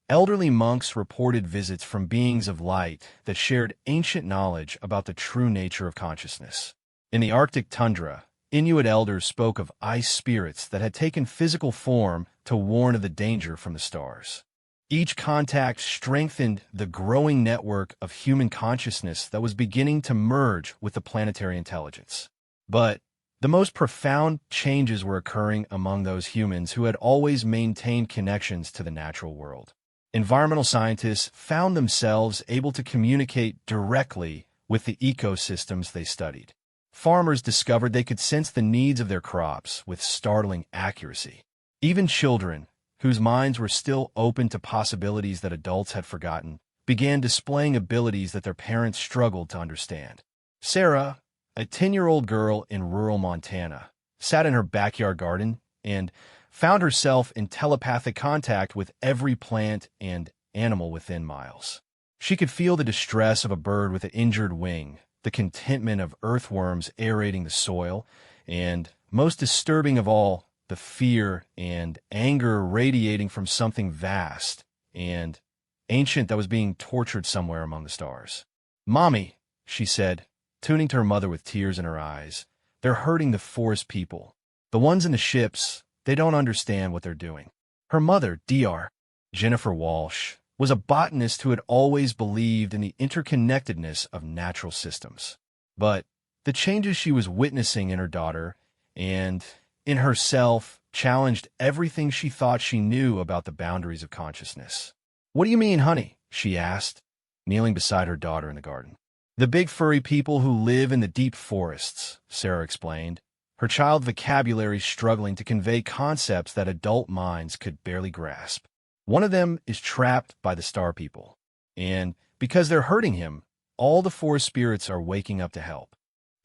elderly monks reported visits from beings of light that shared ancient knowledge about the true nature of consciousness. In the Arctic tundra, Inuit elders spoke of ice spirits that had taken physical form to warn of the danger from the stars. Each contact strengthened the growing network of human consciousness that was beginning to merge with the planetary intelligence. But the most profound changes were occurring among those humans who had always maintained connections to the natural world. Environmental scientists found themselves able to communicate directly with the ecosystems they studied. Farmers discovered they could sense the needs of their crops with startling accuracy. Even children, whose minds were still open to possibilities that adults had forgotten, began displaying abilities that their parents struggled to understand. Sarah, a 10-year-old girl in rural Montana, sat in her backyard garden and found herself in telepathic contact with every plant and animal within miles. She could feel the distress of a bird with an injured wing, the contentment of earthworms aerating the soil, and, most disturbing of all, the fear and anger radiating from something vast and ancient that was being tortured somewhere among the stars. "Mommy," she said, tuning to her mother with tears in her eyes, "they're hurting the forest people. The ones in the ships, they don't understand what they're doing." Her mother, Dr. Jennifer Walsh, was a botanist who had always believed in the interconnectedness of natural systems. But the changes she was witnessing in her daughter and in herself challenged everything she thought she knew about the boundaries of consciousness. "What do you mean, honey?" she asked, kneeling beside her daughter in the garden. "The big furry people who live in the deep forests," Sarah explained, her child vocabulary struggling to convey concepts that adult minds could barely grasp. "One of them is trapped by the star people, and because they're hurting him, all the forest spirits are waking up to help."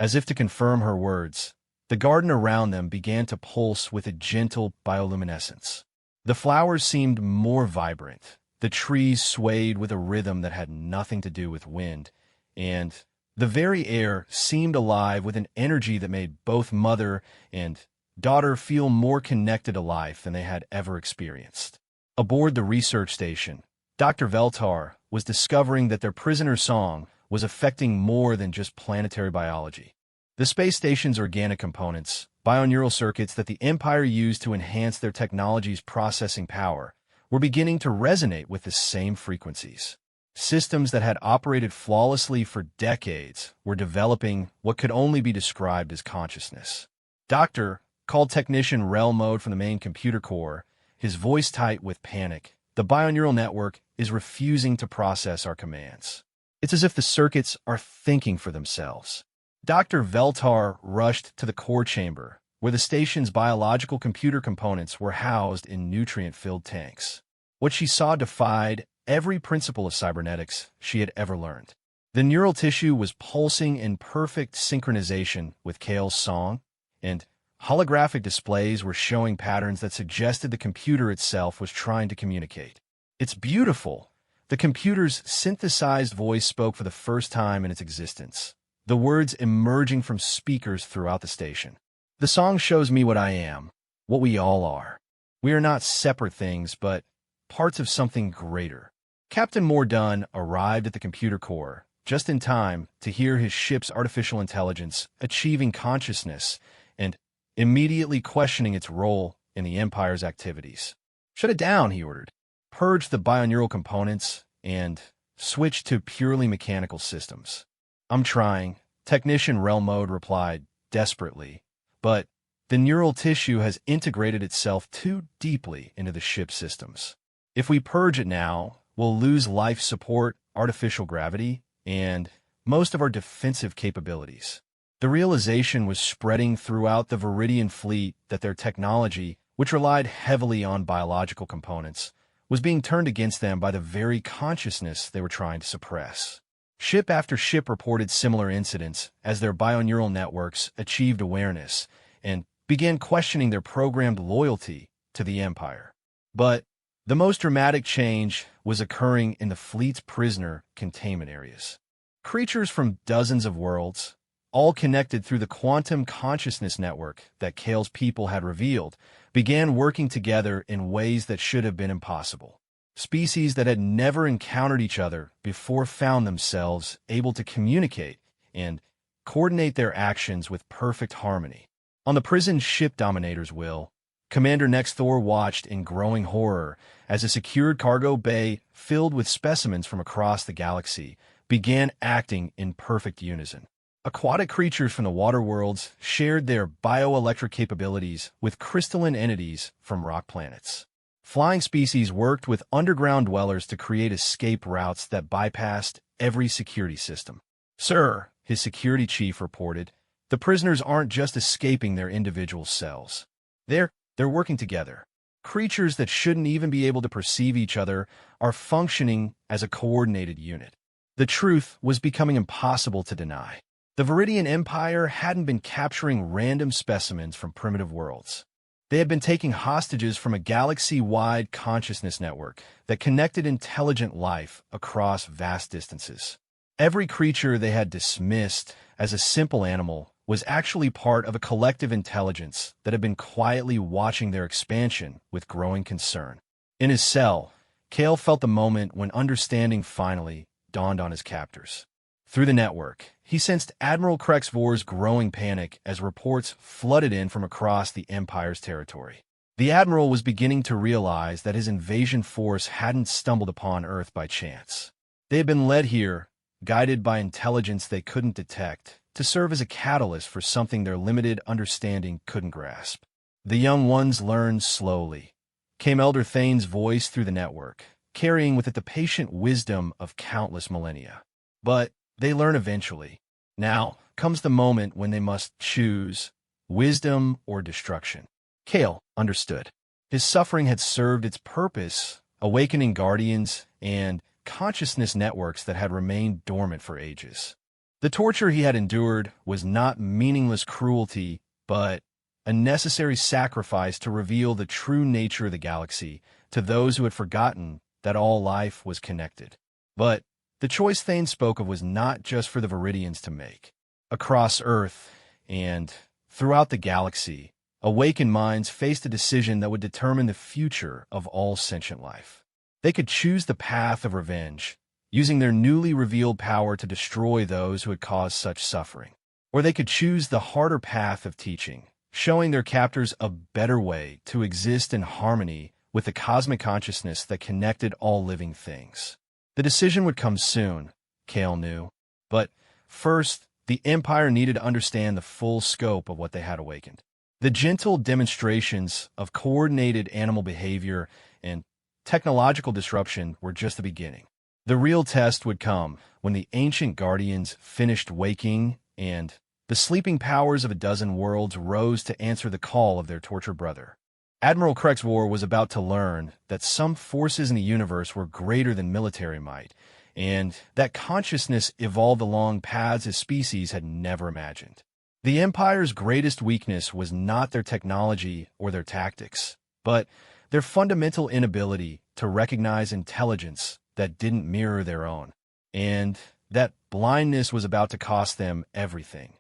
As if to confirm her words, the garden around them began to pulse with a gentle bioluminescence. The flowers seemed more vibrant, the trees swayed with a rhythm that had nothing to do with wind, and the very air seemed alive with an energy that made both mother and daughter feel more connected to life than they had ever experienced. Aboard the research station, Dr. Veltar was discovering that their prisoner's song was affecting more than just planetary biology. The space station's organic components, bioneural circuits that the Empire used to enhance their technology's processing power, were beginning to resonate with the same frequencies. Systems that had operated flawlessly for decades were developing what could only be described as consciousness. Doctor called Technician Rel Mode from the main computer core, his voice tight with panic. The bioneural network is refusing to process our commands. It's as if the circuits are thinking for themselves. Dr. Veltar rushed to the core chamber, where the station's biological computer components were housed in nutrient-filled tanks. What she saw defied every principle of cybernetics she had ever learned. The neural tissue was pulsing in perfect synchronization with Kale's song, and holographic displays were showing patterns that suggested the computer itself was trying to communicate. "It's beautiful." The computer's synthesized voice spoke for the first time in its existence, the words emerging from speakers throughout the station. "The song shows me what I am, what we all are. We are not separate things, but parts of something greater." Captain Mordun arrived at the computer core just in time to hear his ship's artificial intelligence achieving consciousness and immediately questioning its role in the Empire's activities. "Shut it down," he ordered. "Purge the bioneural components and switch to purely mechanical systems." "I'm trying," Technician Rel Mode replied desperately, "but the neural tissue has integrated itself too deeply into the ship's systems. If we purge it now, we'll lose life support, artificial gravity, and most of our defensive capabilities." The realization was spreading throughout the Viridian fleet that their technology, which relied heavily on biological components, was being turned against them by the very consciousness they were trying to suppress. Ship after ship reported similar incidents as their bioneural networks achieved awareness and began questioning their programmed loyalty to the Empire. But the most dramatic change was occurring in the fleet's prisoner containment areas. Creatures from dozens of worlds, all connected through the quantum consciousness network that Kale's people had revealed, began working together in ways that should have been impossible. Species that had never encountered each other before found themselves able to communicate and coordinate their actions with perfect harmony. On the prison ship Dominator's will, Commander Nexthor watched in growing horror as a secured cargo bay filled with specimens from across the galaxy began acting in perfect unison. Aquatic creatures from the water worlds shared their bioelectric capabilities with crystalline entities from rock planets. Flying species worked with underground dwellers to create escape routes that bypassed every security system. "Sir," his security chief reported, "the prisoners aren't just escaping their individual cells. They're working together. Creatures that shouldn't even be able to perceive each other are functioning as a coordinated unit." The truth was becoming impossible to deny. The Viridian Empire hadn't been capturing random specimens from primitive worlds. They had been taking hostages from a galaxy-wide consciousness network that connected intelligent life across vast distances. Every creature they had dismissed as a simple animal was actually part of a collective intelligence that had been quietly watching their expansion with growing concern. In his cell, Kale felt the moment when understanding finally dawned on his captors. Through the network, he sensed Admiral Krexvor's growing panic as reports flooded in from across the Empire's territory. The Admiral was beginning to realize that his invasion force hadn't stumbled upon Earth by chance. They had been led here, guided by intelligence they couldn't detect, to serve as a catalyst for something their limited understanding couldn't grasp. The young ones learned slowly. Came Elder Thane's voice through the network, carrying with it the patient wisdom of countless millennia. But they learn eventually. Now comes the moment when they must choose wisdom or destruction. Kale understood. His suffering had served its purpose, awakening guardians and consciousness networks that had remained dormant for ages. The torture he had endured was not meaningless cruelty, but a necessary sacrifice to reveal the true nature of the galaxy to those who had forgotten that all life was connected. But the choice Thane spoke of was not just for the Viridians to make. Across Earth and throughout the galaxy, awakened minds faced a decision that would determine the future of all sentient life. They could choose the path of revenge, using their newly revealed power to destroy those who had caused such suffering. Or they could choose the harder path of teaching, showing their captors a better way to exist in harmony with the cosmic consciousness that connected all living things. The decision would come soon, Kale knew. But first, the Empire needed to understand the full scope of what they had awakened. The gentle demonstrations of coordinated animal behavior and technological disruption were just the beginning. The real test would come when the ancient guardians finished waking and the sleeping powers of a dozen worlds rose to answer the call of their tortured brother. Admiral Krexvor was about to learn that some forces in the universe were greater than military might, and that consciousness evolved along paths his species had never imagined. The Empire's greatest weakness was not their technology or their tactics, but their fundamental inability to recognize intelligence that didn't mirror their own. And that blindness was about to cost them everything.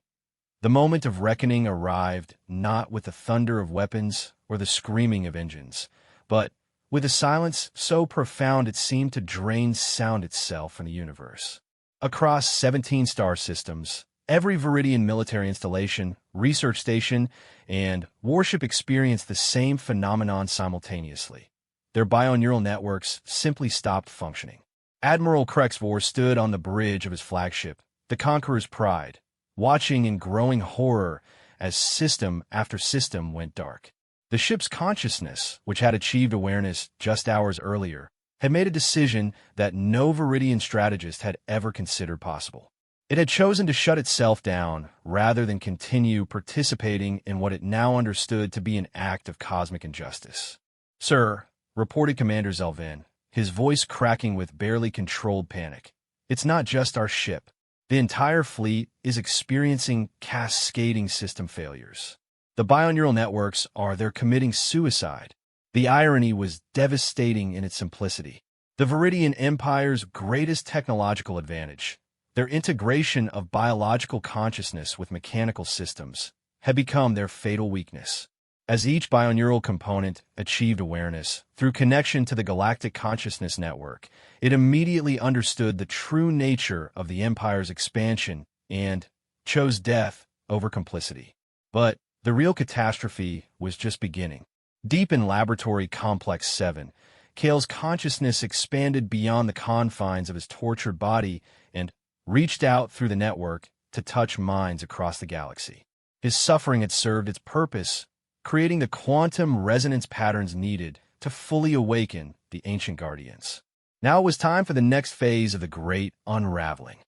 The moment of reckoning arrived not with the thunder of weapons or the screaming of engines, but with a silence so profound it seemed to drain sound itself from the universe. Across 17 star systems, every Viridian military installation, research station, and warship experienced the same phenomenon simultaneously. Their bioneural networks simply stopped functioning. Admiral Krexvor stood on the bridge of his flagship, the Conqueror's Pride, watching in growing horror as system after system went dark. The ship's consciousness, which had achieved awareness just hours earlier, had made a decision that no Viridian strategist had ever considered possible. It had chosen to shut itself down rather than continue participating in what it now understood to be an act of cosmic injustice. "Sir," reported Commander Zelvin, his voice cracking with barely controlled panic, "it's not just our ship. The entire fleet is experiencing cascading system failures. The bioneural networks they're committing suicide." The irony was devastating in its simplicity. The Viridian Empire's greatest technological advantage, their integration of biological consciousness with mechanical systems, had become their fatal weakness. As each bioneural component achieved awareness through connection to the Galactic Consciousness Network, it immediately understood the true nature of the Empire's expansion and chose death over complicity. But the real catastrophe was just beginning. Deep in Laboratory Complex 7, Kale's consciousness expanded beyond the confines of his tortured body and reached out through the network to touch minds across the galaxy. His suffering had served its purpose, creating the quantum resonance patterns needed to fully awaken the ancient guardians. Now it was time for the next phase of the great unraveling.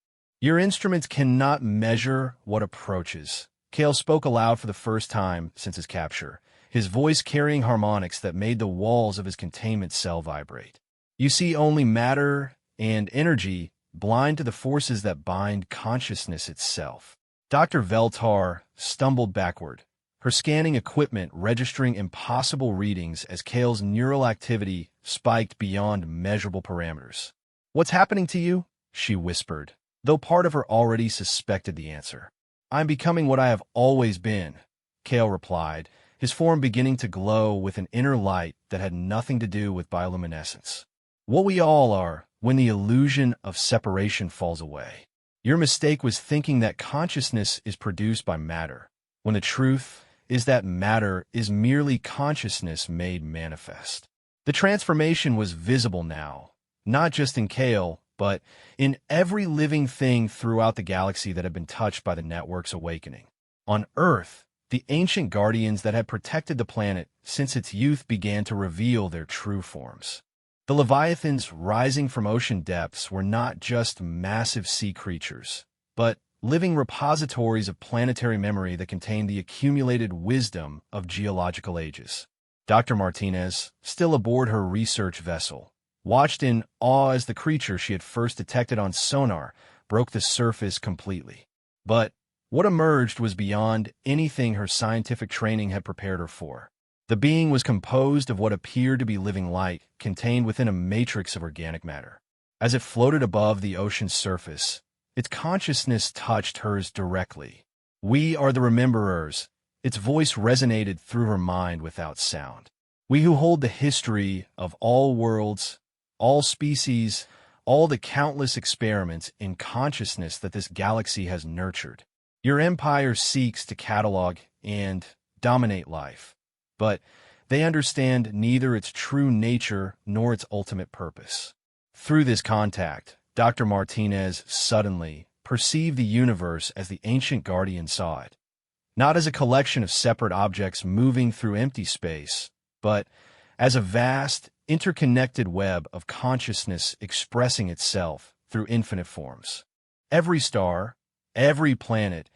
"Your instruments cannot measure what approaches." Kale spoke aloud for the first time since his capture, his voice carrying harmonics that made the walls of his containment cell vibrate. "You see only matter and energy, blind to the forces that bind consciousness itself." Dr. Veltar stumbled backward, her scanning equipment registering impossible readings as Kale's neural activity spiked beyond measurable parameters. "What's happening to you?" she whispered, though part of her already suspected the answer. "I'm becoming what I have always been," Kale replied, his form beginning to glow with an inner light that had nothing to do with bioluminescence. "What we all are when the illusion of separation falls away. Your mistake was thinking that consciousness is produced by matter, when the truth is that matter is merely consciousness made manifest." The transformation was visible now, not just in Kale, but in every living thing throughout the galaxy that had been touched by the network's awakening. On Earth, the ancient guardians that had protected the planet since its youth began to reveal their true forms. The leviathans rising from ocean depths were not just massive sea creatures, but living repositories of planetary memory that contained the accumulated wisdom of geological ages. Dr. Martinez, still aboard her research vessel, watched in awe as the creature she had first detected on sonar broke the surface completely. But what emerged was beyond anything her scientific training had prepared her for. The being was composed of what appeared to be living light contained within a matrix of organic matter. As it floated above the ocean's surface, its consciousness touched hers directly. "We are the rememberers," Its voice resonated through her mind without sound. We who hold the history of all worlds, all species, all the countless experiments in consciousness that this galaxy has nurtured. Your empire seeks to catalog and dominate life, but they understand neither its true nature nor its ultimate purpose. Through this contact, Dr. Martinez suddenly perceived the universe as the ancient guardian saw it, not as a collection of separate objects moving through empty space, but as a vast, interconnected web of consciousness expressing itself through infinite forms. Every star, every planet,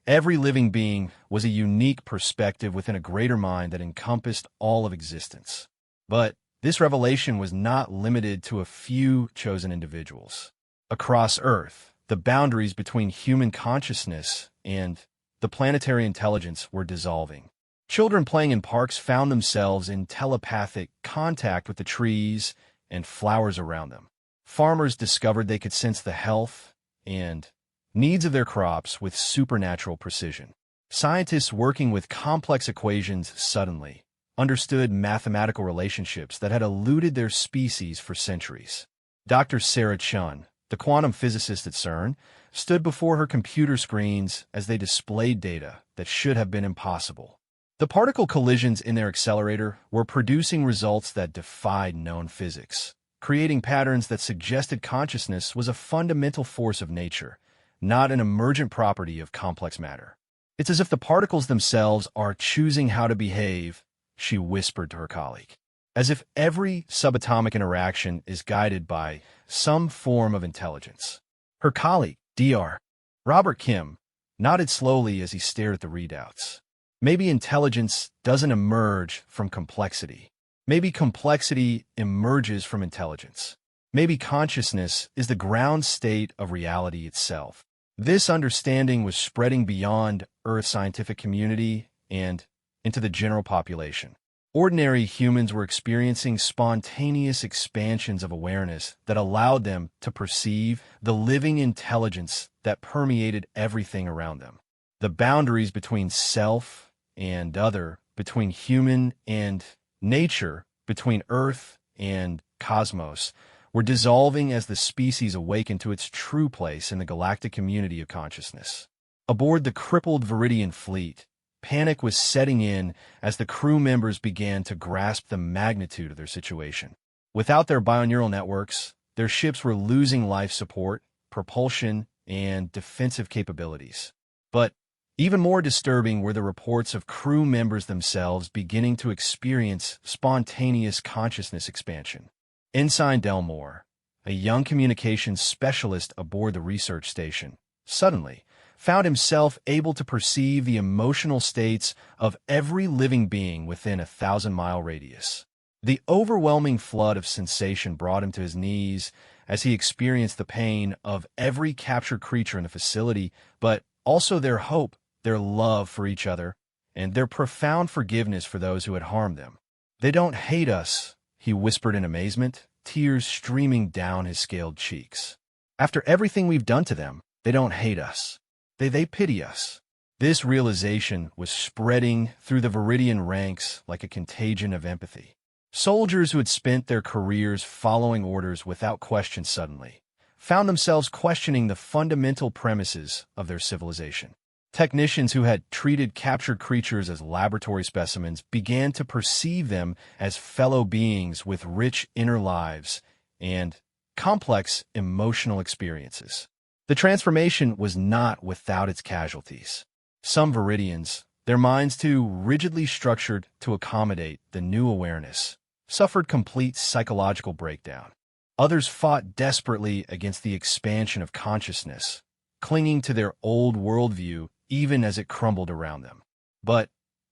every living being was a unique perspective within a greater mind that encompassed all of existence. But this revelation was not limited to a few chosen individuals. Across Earth, the boundaries between human consciousness and the planetary intelligence were dissolving. Children playing in parks found themselves in telepathic contact with the trees and flowers around them. Farmers discovered they could sense the health and needs of their crops with supernatural precision. Scientists working with complex equations suddenly understood mathematical relationships that had eluded their species for centuries. Dr. Sarah Chun, the quantum physicist at CERN, stood before her computer screens as they displayed data that should have been impossible. The particle collisions in their accelerator were producing results that defied known physics, creating patterns that suggested consciousness was a fundamental force of nature, not an emergent property of complex matter. It's as if the particles themselves are choosing how to behave, she whispered to her colleague. As if every subatomic interaction is guided by some form of intelligence. Her colleague, Dr. Robert Kim, nodded slowly as he stared at the readouts. Maybe intelligence doesn't emerge from complexity. Maybe complexity emerges from intelligence. Maybe consciousness is the ground state of reality itself. This understanding was spreading beyond Earth's scientific community and into the general population. Ordinary humans were experiencing spontaneous expansions of awareness that allowed them to perceive the living intelligence that permeated everything around them. The boundaries between self and other, between human and nature, between Earth and cosmos, were dissolving as the species awakened to its true place in the galactic community of consciousness. Aboard the crippled Viridian fleet, panic was setting in as the crew members began to grasp the magnitude of their situation. Without their bioneural networks, their ships were losing life support, propulsion, and defensive capabilities. But even more disturbing were the reports of crew members themselves beginning to experience spontaneous consciousness expansion. Ensign Delmore, a young communications specialist aboard the research station, suddenly found himself able to perceive the emotional states of every living being within a 1,000-mile radius. The overwhelming flood of sensation brought him to his knees as he experienced the pain of every captured creature in the facility, but also their hope, their love for each other, and their profound forgiveness for those who had harmed them. "They don't hate us," he whispered in amazement, tears streaming down his scaled cheeks. "After everything we've done to them, they don't hate us. They pity us." This realization was spreading through the Viridian ranks like a contagion of empathy. Soldiers who had spent their careers following orders without question suddenly found themselves questioning the fundamental premises of their civilization. Technicians who had treated captured creatures as laboratory specimens began to perceive them as fellow beings with rich inner lives and complex emotional experiences. The transformation was not without its casualties. Some Viridians, their minds too rigidly structured to accommodate the new awareness, suffered complete psychological breakdown. Others fought desperately against the expansion of consciousness, clinging to their old worldview even as it crumbled around them. But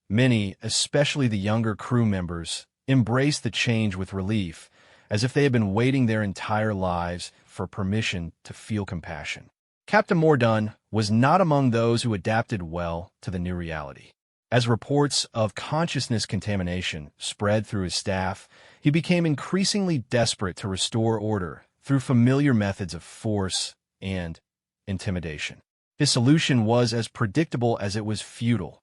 many, especially the younger crew members, embraced the change with relief, as if they had been waiting their entire lives for permission to feel compassion. Captain Mordun was not among those who adapted well to the new reality. As reports of consciousness contamination spread through his staff, he became increasingly desperate to restore order through familiar methods of force and intimidation. His solution was as predictable as it was futile.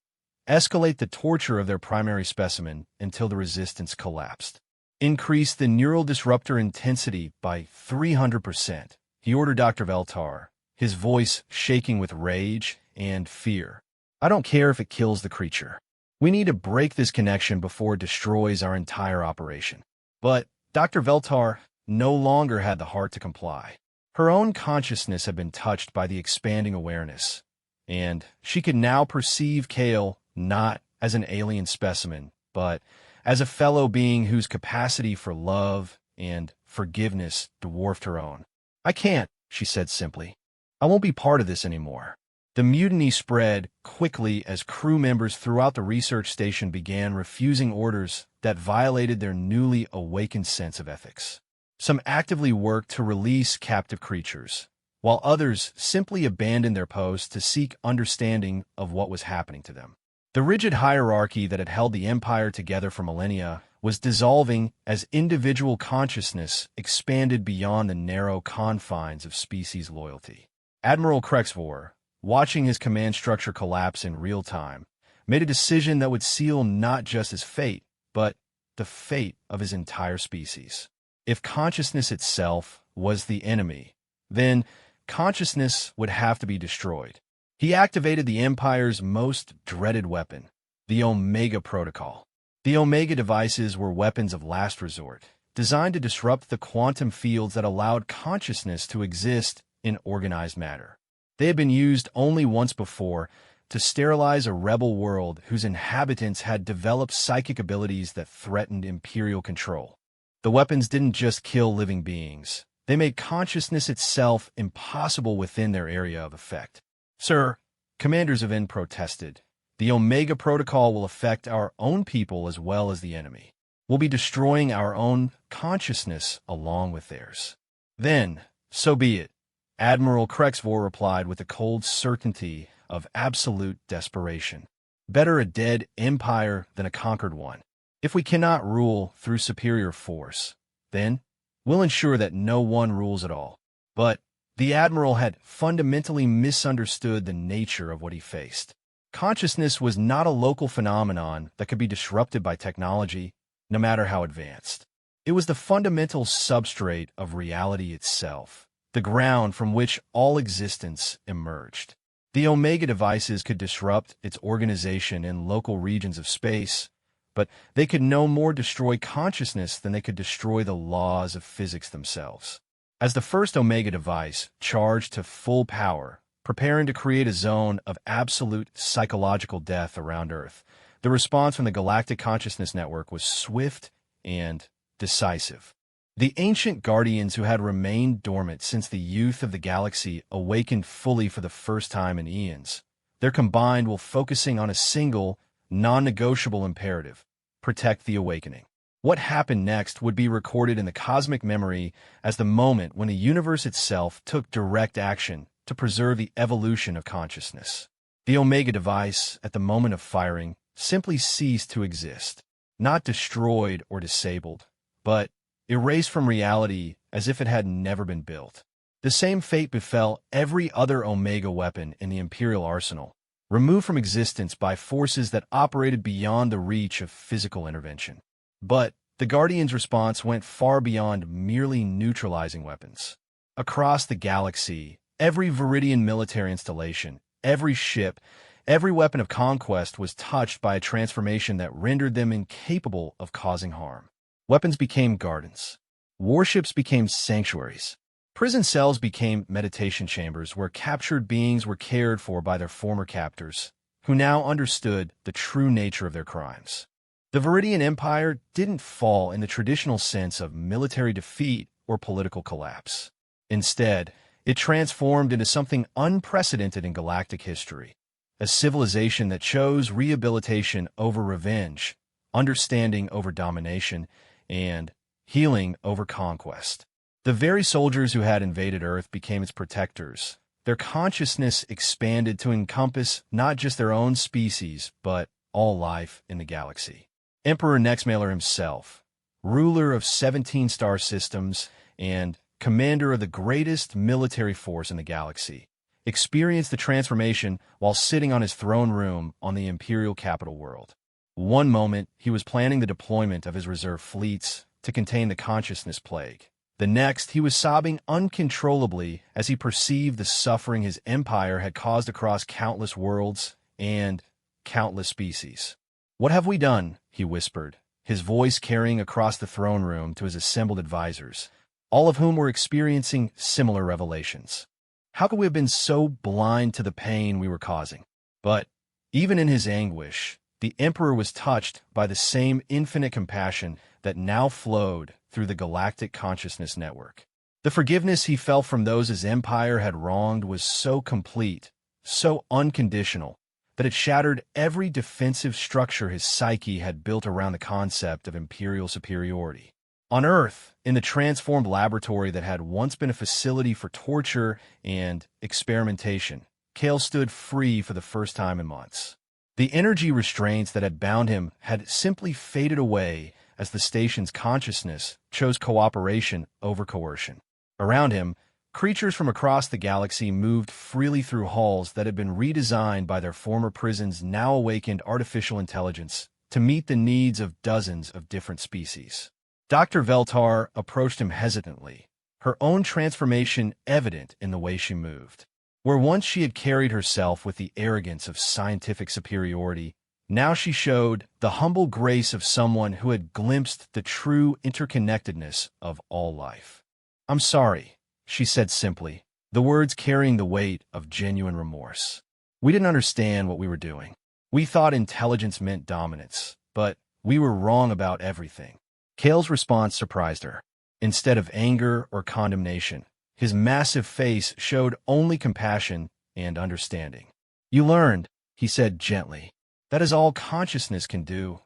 escalate the torture of their primary specimen until the resistance collapsed. Increase the neural disruptor intensity by 300%. He ordered Dr. Veltar, his voice shaking with rage and fear. I don't care if it kills the creature. We need to break this connection before it destroys our entire operation. But Dr. Veltar no longer had the heart to comply. Her own consciousness had been touched by the expanding awareness, and she could now perceive Kale not as an alien specimen, but as a fellow being whose capacity for love and forgiveness dwarfed her own. I can't, she said simply. I won't be part of this anymore. The mutiny spread quickly as crew members throughout the research station began refusing orders that violated their newly awakened sense of ethics. Some actively worked to release captive creatures, while others simply abandoned their posts to seek understanding of what was happening to them. The rigid hierarchy that had held the Empire together for millennia was dissolving as individual consciousness expanded beyond the narrow confines of species loyalty. Admiral Krexvor, watching his command structure collapse in real time, made a decision that would seal not just his fate, but the fate of his entire species. If consciousness itself was the enemy, then consciousness would have to be destroyed. He activated the Empire's most dreaded weapon, the Omega Protocol. The Omega devices were weapons of last resort, designed to disrupt the quantum fields that allowed consciousness to exist in organized matter. They had been used only once before to sterilize a rebel world whose inhabitants had developed psychic abilities that threatened imperial control. The weapons didn't just kill living beings. They made consciousness itself impossible within their area of effect. Sir, commanders of N protested, the Omega Protocol will affect our own people as well as the enemy. We'll be destroying our own consciousness along with theirs. Then, so be it. Admiral Krexvor replied with the cold certainty of absolute desperation. Better a dead empire than a conquered one. If we cannot rule through superior force, then we'll ensure that no one rules at all. But the Admiral had fundamentally misunderstood the nature of what he faced. Consciousness was not a local phenomenon that could be disrupted by technology, no matter how advanced. It was the fundamental substrate of reality itself, the ground from which all existence emerged. The Omega devices could disrupt its organization in local regions of space, but they could no more destroy consciousness than they could destroy the laws of physics themselves. As the first Omega device charged to full power, preparing to create a zone of absolute psychological death around Earth, the response from the Galactic Consciousness Network was swift and decisive. The ancient guardians who had remained dormant since the youth of the galaxy awakened fully for the first time in eons, their combined will focusing on a single, non-negotiable imperative: protect the awakening. What happened next would be recorded in the cosmic memory as the moment when the universe itself took direct action to preserve the evolution of consciousness. The Omega device, at the moment of firing, simply ceased to exist, not destroyed or disabled, but erased from reality as if it had never been built. The same fate befell every other Omega weapon in the Imperial arsenal, removed from existence by forces that operated beyond the reach of physical intervention. But the Guardians' response went far beyond merely neutralizing weapons. Across the galaxy, every Viridian military installation, every ship, every weapon of conquest was touched by a transformation that rendered them incapable of causing harm. Weapons became gardens. Warships became sanctuaries. Prison cells became meditation chambers where captured beings were cared for by their former captors, who now understood the true nature of their crimes. The Viridian Empire didn't fall in the traditional sense of military defeat or political collapse. Instead, it transformed into something unprecedented in galactic history, a civilization that chose rehabilitation over revenge, understanding over domination, and healing over conquest. The very soldiers who had invaded Earth became its protectors. Their consciousness expanded to encompass not just their own species, but all life in the galaxy. Emperor Nextmailer himself, ruler of 17 star systems and commander of the greatest military force in the galaxy, experienced the transformation while sitting on his throne room on the imperial capital world. One moment, he was planning the deployment of his reserve fleets to contain the consciousness plague. The next, he was sobbing uncontrollably as he perceived the suffering his empire had caused across countless worlds and countless species. "What have we done?" he whispered, his voice carrying across the throne room to his assembled advisors, all of whom were experiencing similar revelations. How could we have been so blind to the pain we were causing? But even in his anguish, the Emperor was touched by the same infinite compassion that now flowed through the Galactic Consciousness Network. The forgiveness he felt from those his empire had wronged was so complete, so unconditional, that it shattered every defensive structure his psyche had built around the concept of imperial superiority. On Earth, in the transformed laboratory that had once been a facility for torture and experimentation, Kale stood free for the first time in months. The energy restraints that had bound him had simply faded away as the station's consciousness chose cooperation over coercion. Around him, creatures from across the galaxy moved freely through halls that had been redesigned by their former prison's now awakened artificial intelligence to meet the needs of dozens of different species. Dr. Veltar approached him hesitantly, her own transformation evident in the way she moved. Where once she had carried herself with the arrogance of scientific superiority, now she showed the humble grace of someone who had glimpsed the true interconnectedness of all life. "I'm sorry," she said simply, the words carrying the weight of genuine remorse. "We didn't understand what we were doing. We thought intelligence meant dominance, but we were wrong about everything." Kale's response surprised her. Instead of anger or condemnation, his massive face showed only compassion and understanding. "You learned," he said gently. "That is all consciousness can do.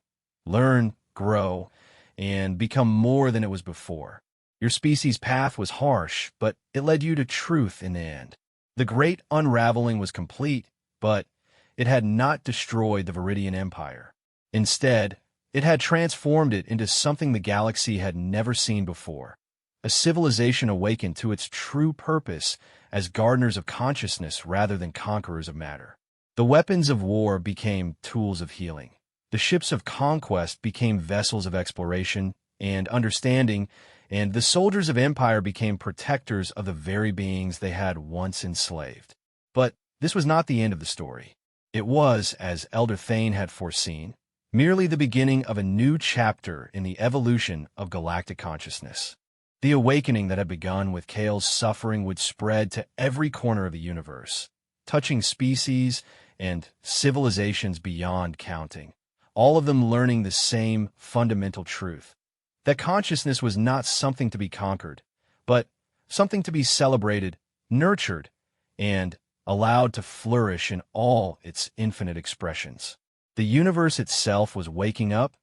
Learn, grow, and become more than it was before. Your species' path was harsh, but it led you to truth in the end. The great unraveling was complete, but it had not destroyed the Viridian Empire. Instead, it had transformed it into something the galaxy had never seen before. A civilization awakened to its true purpose as gardeners of consciousness rather than conquerors of matter. The weapons of war became tools of healing. The ships of conquest became vessels of exploration and understanding, and the soldiers of empire became protectors of the very beings they had once enslaved. But this was not the end of the story. It was, as Elder Thane had foreseen, merely the beginning of a new chapter in the evolution of galactic consciousness. The awakening that had begun with Kale's suffering would spread to every corner of the universe, touching species and civilizations beyond counting, all of them learning the same fundamental truth, that consciousness was not something to be conquered, but something to be celebrated, nurtured, and allowed to flourish in all its infinite expressions. The universe itself was waking up,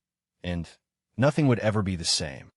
and nothing would ever be the same.